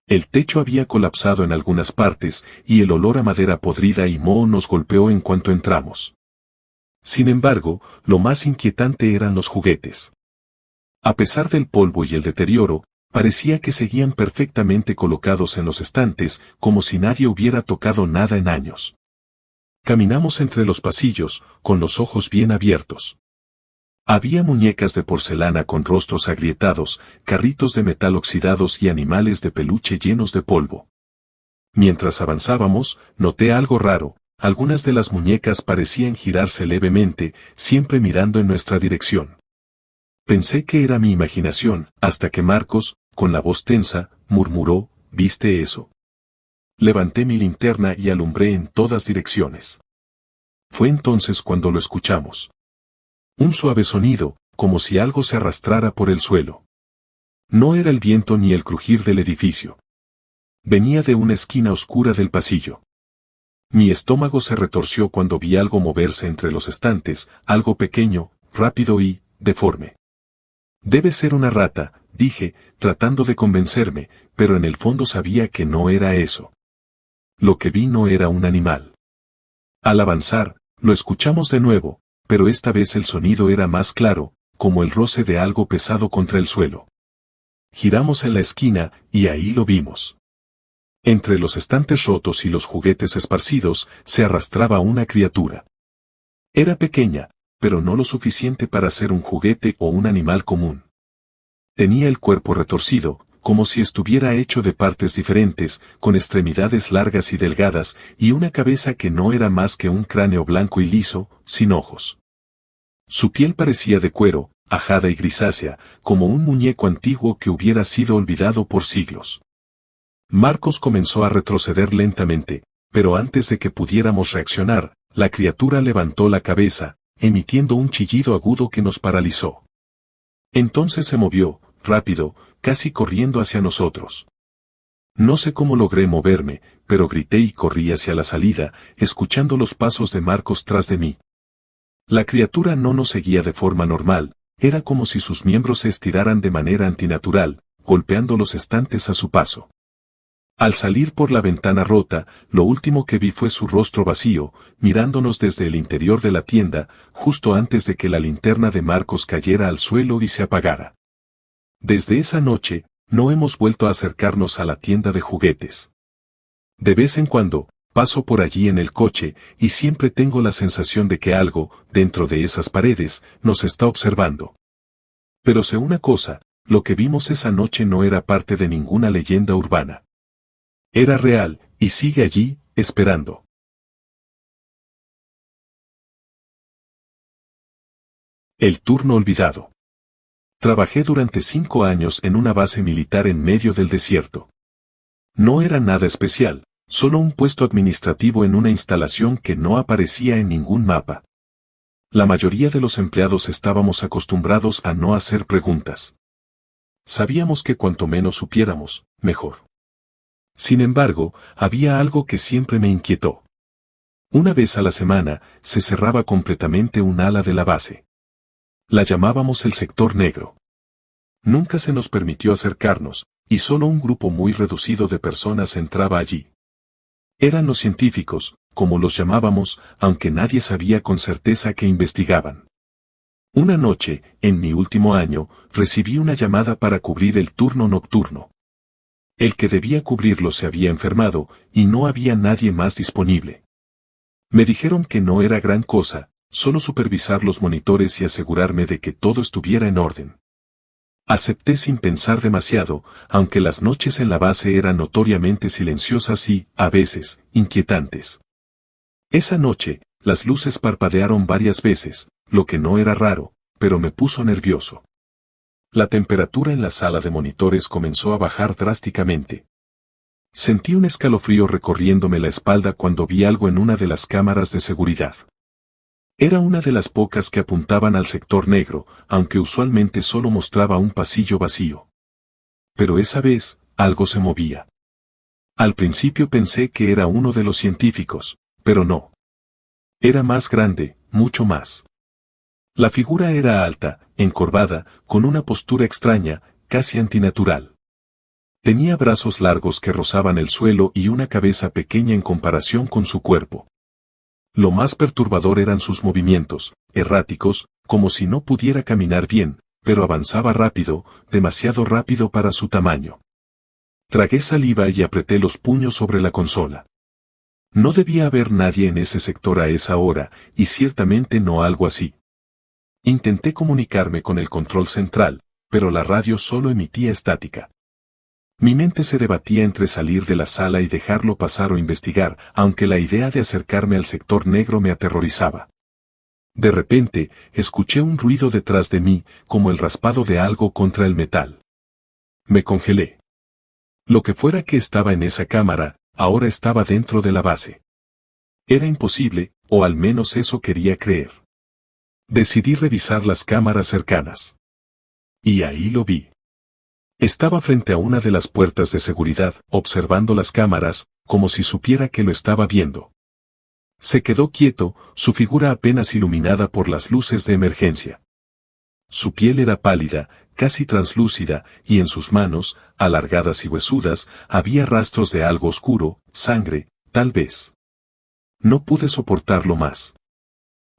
El techo había colapsado en algunas partes, y el olor a madera podrida y moho nos golpeó en cuanto entramos. Sin embargo, lo más inquietante eran los juguetes. A pesar del polvo y el deterioro, parecía que seguían perfectamente colocados en los estantes, como si nadie hubiera tocado nada en años. Caminamos entre los pasillos, con los ojos bien abiertos. Había muñecas de porcelana con rostros agrietados, carritos de metal oxidados y animales de peluche llenos de polvo. Mientras avanzábamos, noté algo raro, algunas de las muñecas parecían girarse levemente, siempre mirando en nuestra dirección. Pensé que era mi imaginación, hasta que Marcos, con la voz tensa, murmuró, ¿viste eso? Levanté mi linterna y alumbré en todas direcciones. Fue entonces cuando lo escuchamos. Un suave sonido, como si algo se arrastrara por el suelo. No era el viento ni el crujir del edificio. Venía de una esquina oscura del pasillo. Mi estómago se retorció cuando vi algo moverse entre los estantes, algo pequeño, rápido y deforme. Debe ser una rata, dije, tratando de convencerme, pero en el fondo sabía que no era eso. Lo que vi no era un animal. Al avanzar, lo escuchamos de nuevo, pero esta vez el sonido era más claro, como el roce de algo pesado contra el suelo. Giramos en la esquina, y ahí lo vimos. Entre los estantes rotos y los juguetes esparcidos, se arrastraba una criatura. Era pequeña, pero no lo suficiente para ser un juguete o un animal común. Tenía el cuerpo retorcido, como si estuviera hecho de partes diferentes, con extremidades largas y delgadas, y una cabeza que no era más que un cráneo blanco y liso, sin ojos. Su piel parecía de cuero, ajada y grisácea, como un muñeco antiguo que hubiera sido olvidado por siglos. Marcos comenzó a retroceder lentamente, pero antes de que pudiéramos reaccionar, la criatura levantó la cabeza, emitiendo un chillido agudo que nos paralizó. Entonces se movió, rápido, casi corriendo hacia nosotros. No sé cómo logré moverme, pero grité y corrí hacia la salida, escuchando los pasos de Marcos tras de mí. La criatura no nos seguía de forma normal, era como si sus miembros se estiraran de manera antinatural, golpeando los estantes a su paso. Al salir por la ventana rota, lo último que vi fue su rostro vacío, mirándonos desde el interior de la tienda, justo antes de que la linterna de Marcos cayera al suelo y se apagara. Desde esa noche, no hemos vuelto a acercarnos a la tienda de juguetes. De vez en cuando, paso por allí en el coche, y siempre tengo la sensación de que algo, dentro de esas paredes, nos está observando. Pero sé una cosa, lo que vimos esa noche no era parte de ninguna leyenda urbana. Era real, y sigue allí, esperando. El turno olvidado. Trabajé durante 5 años en una base militar en medio del desierto. No era nada especial, solo un puesto administrativo en una instalación que no aparecía en ningún mapa. La mayoría de los empleados estábamos acostumbrados a no hacer preguntas. Sabíamos que cuanto menos supiéramos, mejor. Sin embargo, había algo que siempre me inquietó. Una vez a la semana, se cerraba completamente un ala de la base. La llamábamos el sector negro. Nunca se nos permitió acercarnos, y solo un grupo muy reducido de personas entraba allí. Eran los científicos, como los llamábamos, aunque nadie sabía con certeza qué investigaban. Una noche, en mi último año, recibí una llamada para cubrir el turno nocturno. El que debía cubrirlo se había enfermado, y no había nadie más disponible. Me dijeron que no era gran cosa, solo supervisar los monitores y asegurarme de que todo estuviera en orden. Acepté sin pensar demasiado, aunque las noches en la base eran notoriamente silenciosas y, a veces, inquietantes. Esa noche, las luces parpadearon varias veces, lo que no era raro, pero me puso nervioso. La temperatura en la sala de monitores comenzó a bajar drásticamente. Sentí un escalofrío recorriéndome la espalda cuando vi algo en una de las cámaras de seguridad. Era una de las pocas que apuntaban al sector negro, aunque usualmente solo mostraba un pasillo vacío. Pero esa vez, algo se movía. Al principio pensé que era uno de los científicos, pero no. Era más grande, mucho más. La figura era alta, encorvada, con una postura extraña, casi antinatural. Tenía brazos largos que rozaban el suelo y una cabeza pequeña en comparación con su cuerpo. Lo más perturbador eran sus movimientos, erráticos, como si no pudiera caminar bien, pero avanzaba rápido, demasiado rápido para su tamaño. Tragué saliva y apreté los puños sobre la consola. No debía haber nadie en ese sector a esa hora, y ciertamente no algo así. Intenté comunicarme con el control central, pero la radio solo emitía estática. Mi mente se debatía entre salir de la sala y dejarlo pasar o investigar, aunque la idea de acercarme al sector negro me aterrorizaba. De repente, escuché un ruido detrás de mí, como el raspado de algo contra el metal. Me congelé. Lo que fuera que estaba en esa cámara, ahora estaba dentro de la base. Era imposible, o al menos eso quería creer. Decidí revisar las cámaras cercanas. Y ahí lo vi. Estaba frente a una de las puertas de seguridad, observando las cámaras, como si supiera que lo estaba viendo. Se quedó quieto, su figura apenas iluminada por las luces de emergencia. Su piel era pálida, casi translúcida, y en sus manos, alargadas y huesudas, había rastros de algo oscuro, sangre, tal vez. No pude soportarlo más.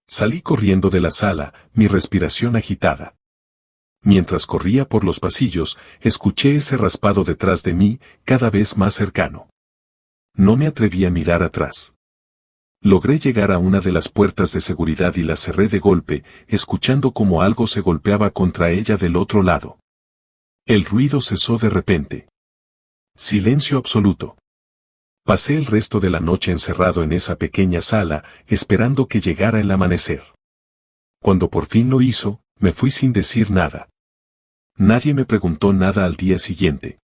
Salí corriendo de la sala, mi respiración agitada. Mientras corría por los pasillos, escuché ese raspado detrás de mí, cada vez más cercano. No me atreví a mirar atrás. Logré llegar a una de las puertas de seguridad y la cerré de golpe, escuchando como algo se golpeaba contra ella del otro lado. El ruido cesó de repente. Silencio absoluto. Pasé el resto de la noche encerrado en esa pequeña sala, esperando que llegara el amanecer. Cuando por fin lo hizo, me fui sin decir nada. Nadie me preguntó nada al día siguiente.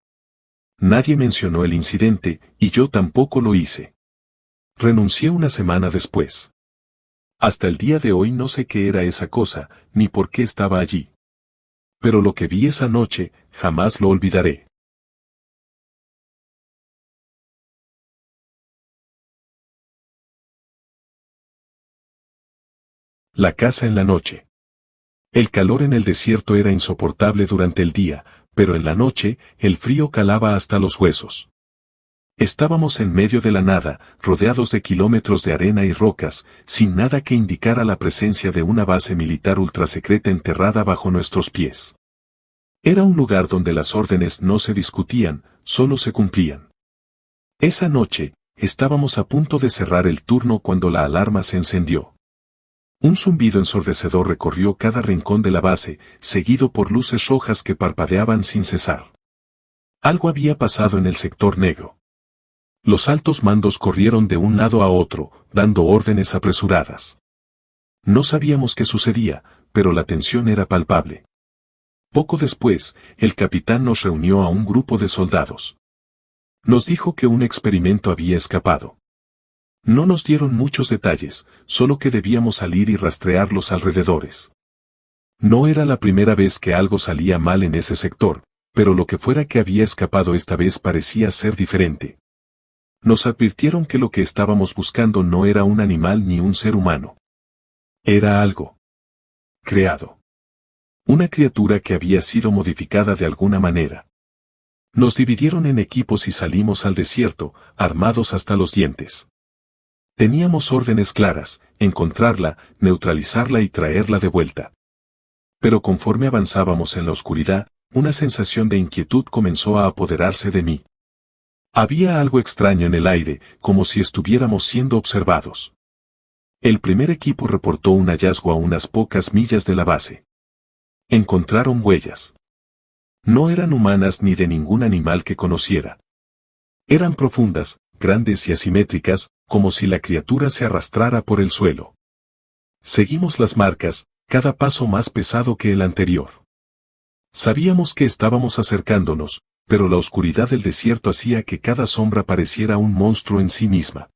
Nadie mencionó el incidente, y yo tampoco lo hice. Renuncié una semana después. Hasta el día de hoy no sé qué era esa cosa, ni por qué estaba allí. Pero lo que vi esa noche, jamás lo olvidaré. La caza en la noche. El calor en el desierto era insoportable durante el día, pero en la noche, el frío calaba hasta los huesos. Estábamos en medio de la nada, rodeados de kilómetros de arena y rocas, sin nada que indicara la presencia de una base militar ultrasecreta enterrada bajo nuestros pies. Era un lugar donde las órdenes no se discutían, solo se cumplían. Esa noche, estábamos a punto de cerrar el turno cuando la alarma se encendió. Un zumbido ensordecedor recorrió cada rincón de la base, seguido por luces rojas que parpadeaban sin cesar. Algo había pasado en el sector negro. Los altos mandos corrieron de un lado a otro, dando órdenes apresuradas. No sabíamos qué sucedía, pero la tensión era palpable. Poco después, el capitán nos reunió a un grupo de soldados. Nos dijo que un experimento había escapado. No nos dieron muchos detalles, solo que debíamos salir y rastrear los alrededores. No era la primera vez que algo salía mal en ese sector, pero lo que fuera que había escapado esta vez parecía ser diferente. Nos advirtieron que lo que estábamos buscando no era un animal ni un ser humano. Era algo creado. Una criatura que había sido modificada de alguna manera. Nos dividieron en equipos y salimos al desierto, armados hasta los dientes. Teníamos órdenes claras: encontrarla, neutralizarla y traerla de vuelta. Pero conforme avanzábamos en la oscuridad, una sensación de inquietud comenzó a apoderarse de mí. Había algo extraño en el aire, como si estuviéramos siendo observados. El primer equipo reportó un hallazgo a unas pocas millas de la base. Encontraron huellas. No eran humanas ni de ningún animal que conociera. Eran profundas, grandes y asimétricas, como si la criatura se arrastrara por el suelo. Seguimos las marcas, cada paso más pesado que el anterior. Sabíamos que estábamos acercándonos, pero la oscuridad del desierto hacía que cada sombra pareciera un monstruo en sí misma.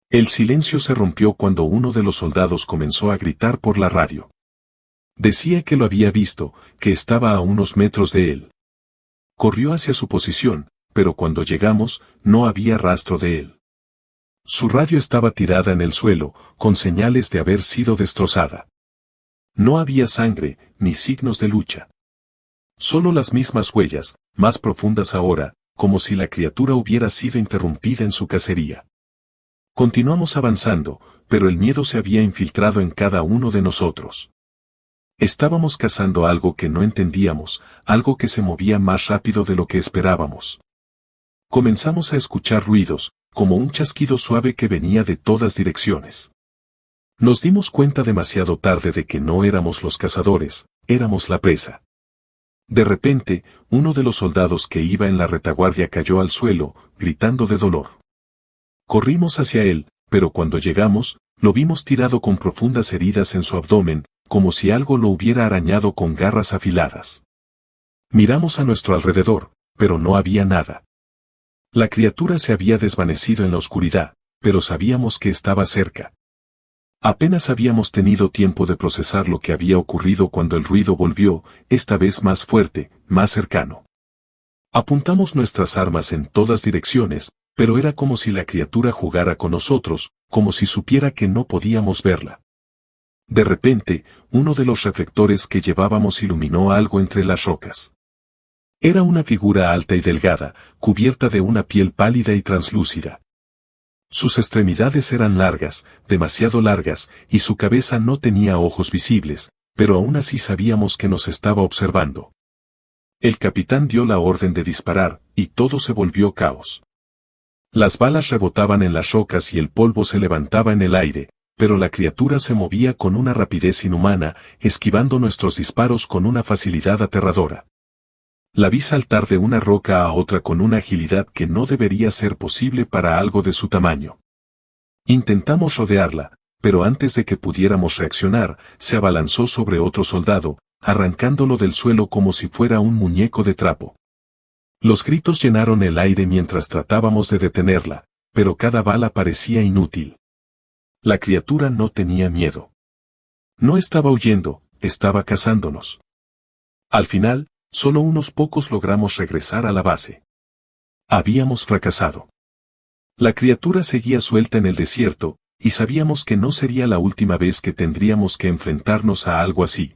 El silencio se rompió cuando uno de los soldados comenzó a gritar por la radio. Decía que lo había visto, que estaba a unos metros de él. Corrió hacia su posición, pero cuando llegamos, no había rastro de él. Su radio estaba tirada en el suelo, con señales de haber sido destrozada. No había sangre, ni signos de lucha. Solo las mismas huellas, más profundas ahora, como si la criatura hubiera sido interrumpida en su cacería. Continuamos avanzando, pero el miedo se había infiltrado en cada uno de nosotros. Estábamos cazando algo que no entendíamos, algo que se movía más rápido de lo que esperábamos. Comenzamos a escuchar ruidos, como un chasquido suave que venía de todas direcciones. Nos dimos cuenta demasiado tarde de que no éramos los cazadores, éramos la presa. De repente, uno de los soldados que iba en la retaguardia cayó al suelo, gritando de dolor. Corrimos hacia él, pero cuando llegamos, lo vimos tirado con profundas heridas en su abdomen, como si algo lo hubiera arañado con garras afiladas. Miramos a nuestro alrededor, pero no había nada. La criatura se había desvanecido en la oscuridad, pero sabíamos que estaba cerca. Apenas habíamos tenido tiempo de procesar lo que había ocurrido cuando el ruido volvió, esta vez más fuerte, más cercano. Apuntamos nuestras armas en todas direcciones, pero era como si la criatura jugara con nosotros, como si supiera que no podíamos verla. De repente, uno de los reflectores que llevábamos iluminó algo entre las rocas. Era una figura alta y delgada, cubierta de una piel pálida y translúcida. Sus extremidades eran largas, demasiado largas, y su cabeza no tenía ojos visibles, pero aún así sabíamos que nos estaba observando. El capitán dio la orden de disparar, y todo se volvió caos. Las balas rebotaban en las rocas y el polvo se levantaba en el aire, pero la criatura se movía con una rapidez inhumana, esquivando nuestros disparos con una facilidad aterradora. La vi saltar de una roca a otra con una agilidad que no debería ser posible para algo de su tamaño. Intentamos rodearla, pero antes de que pudiéramos reaccionar, se abalanzó sobre otro soldado, arrancándolo del suelo como si fuera un muñeco de trapo. Los gritos llenaron el aire mientras tratábamos de detenerla, pero cada bala parecía inútil. La criatura no tenía miedo. No estaba huyendo, estaba cazándonos. Al final, solo unos pocos logramos regresar a la base. Habíamos fracasado. La criatura seguía suelta en el desierto, y sabíamos que no sería la última vez que tendríamos que enfrentarnos a algo así.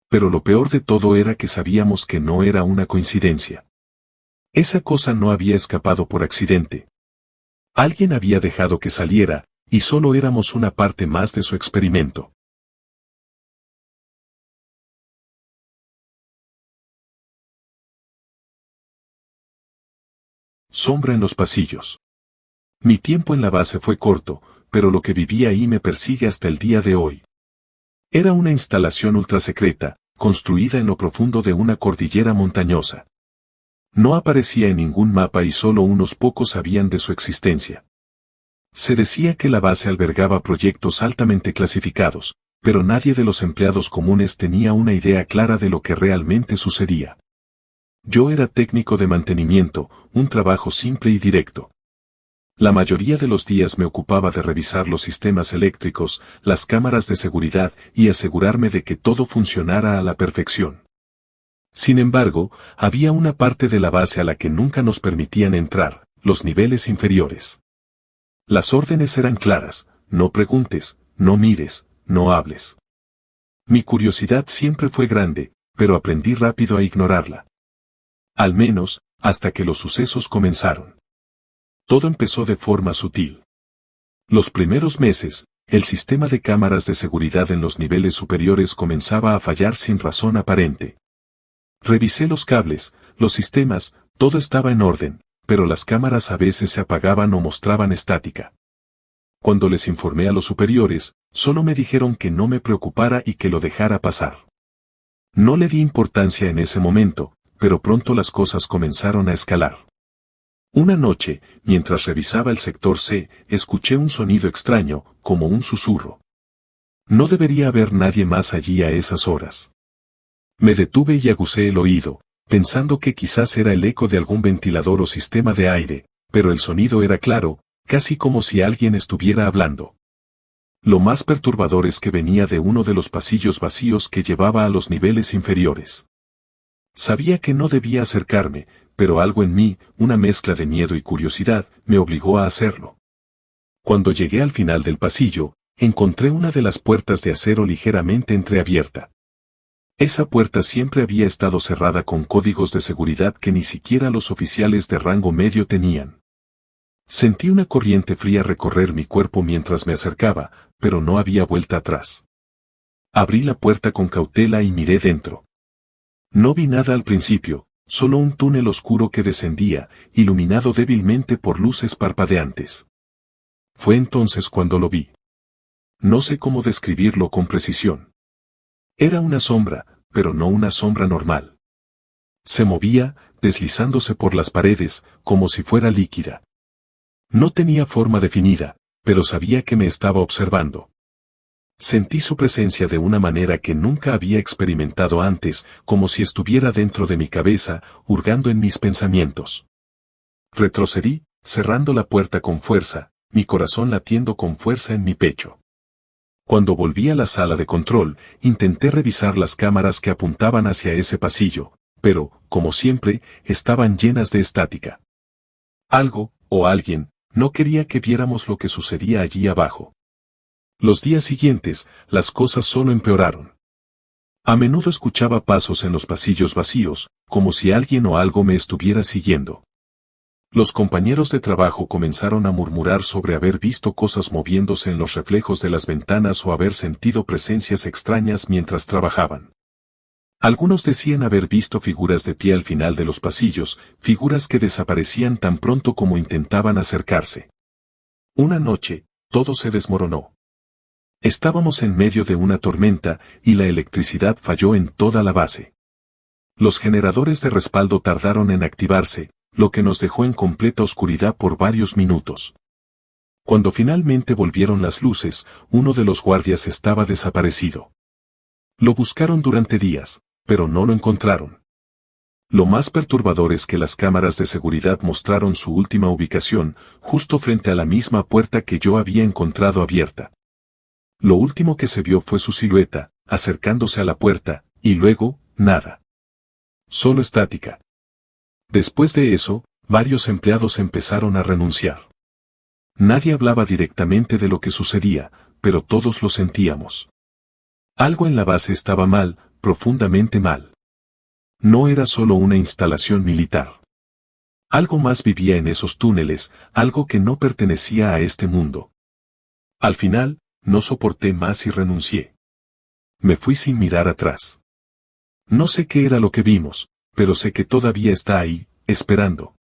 Pero lo peor de todo era que sabíamos que no era una coincidencia. Esa cosa no había escapado por accidente. Alguien había dejado que saliera, y solo éramos una parte más de su experimento. Sombra en los pasillos. Mi tiempo en la base fue corto, pero lo que viví ahí me persigue hasta el día de hoy. Era una instalación ultrasecreta, construida en lo profundo de una cordillera montañosa. No aparecía en ningún mapa y solo unos pocos sabían de su existencia. Se decía que la base albergaba proyectos altamente clasificados, pero nadie de los empleados comunes tenía una idea clara de lo que realmente sucedía. Yo era técnico de mantenimiento, un trabajo simple y directo. La mayoría de los días me ocupaba de revisar los sistemas eléctricos, las cámaras de seguridad y asegurarme de que todo funcionara a la perfección. Sin embargo, había una parte de la base a la que nunca nos permitían entrar, los niveles inferiores. Las órdenes eran claras: no preguntes, no mires, no hables. Mi curiosidad siempre fue grande, pero aprendí rápido a ignorarla. Al menos, hasta que los sucesos comenzaron. Todo empezó de forma sutil. Los primeros meses, el sistema de cámaras de seguridad en los niveles superiores comenzaba a fallar sin razón aparente. Revisé los cables, los sistemas, todo estaba en orden, pero las cámaras a veces se apagaban o mostraban estática. Cuando les informé a los superiores, solo me dijeron que no me preocupara y que lo dejara pasar. No le di importancia en ese momento, pero pronto las cosas comenzaron a escalar. Una noche, mientras revisaba el sector C, escuché un sonido extraño, como un susurro. No debería haber nadie más allí a esas horas. Me detuve y aguzé el oído, pensando que quizás era el eco de algún ventilador o sistema de aire, pero el sonido era claro, casi como si alguien estuviera hablando. Lo más perturbador es que venía de uno de los pasillos vacíos que llevaba a los niveles inferiores. Sabía que no debía acercarme, pero algo en mí, una mezcla de miedo y curiosidad, me obligó a hacerlo. Cuando llegué al final del pasillo, encontré una de las puertas de acero ligeramente entreabierta. Esa puerta siempre había estado cerrada con códigos de seguridad que ni siquiera los oficiales de rango medio tenían. Sentí una corriente fría recorrer mi cuerpo mientras me acercaba, pero no había vuelta atrás. Abrí la puerta con cautela y miré dentro. No vi nada al principio, solo un túnel oscuro que descendía, iluminado débilmente por luces parpadeantes. Fue entonces cuando lo vi. No sé cómo describirlo con precisión. Era una sombra, pero no una sombra normal. Se movía, deslizándose por las paredes, como si fuera líquida. No tenía forma definida, pero sabía que me estaba observando. Sentí su presencia de una manera que nunca había experimentado antes, como si estuviera dentro de mi cabeza, hurgando en mis pensamientos. Retrocedí, cerrando la puerta con fuerza, mi corazón latiendo con fuerza en mi pecho. Cuando volví a la sala de control, intenté revisar las cámaras que apuntaban hacia ese pasillo, pero, como siempre, estaban llenas de estática. Algo, o alguien, no quería que viéramos lo que sucedía allí abajo. Los días siguientes, las cosas solo empeoraron. A menudo escuchaba pasos en los pasillos vacíos, como si alguien o algo me estuviera siguiendo. Los compañeros de trabajo comenzaron a murmurar sobre haber visto cosas moviéndose en los reflejos de las ventanas o haber sentido presencias extrañas mientras trabajaban. Algunos decían haber visto figuras de pie al final de los pasillos, figuras que desaparecían tan pronto como intentaban acercarse. Una noche, todo se desmoronó. Estábamos en medio de una tormenta y la electricidad falló en toda la base. Los generadores de respaldo tardaron en activarse, lo que nos dejó en completa oscuridad por varios minutos. Cuando finalmente volvieron las luces, uno de los guardias estaba desaparecido. Lo buscaron durante días, pero no lo encontraron. Lo más perturbador es que las cámaras de seguridad mostraron su última ubicación, justo frente a la misma puerta que yo había encontrado abierta. Lo último que se vio fue su silueta, acercándose a la puerta, y luego, nada. Solo estática. Después de eso, varios empleados empezaron a renunciar. Nadie hablaba directamente de lo que sucedía, pero todos lo sentíamos. Algo en la base estaba mal, profundamente mal. No era solo una instalación militar. Algo más vivía en esos túneles, algo que no pertenecía a este mundo. Al final, no soporté más y renuncié. Me fui sin mirar atrás. No sé qué era lo que vimos, pero sé que todavía está ahí, esperando.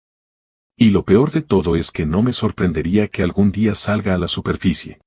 Y lo peor de todo es que no me sorprendería que algún día salga a la superficie.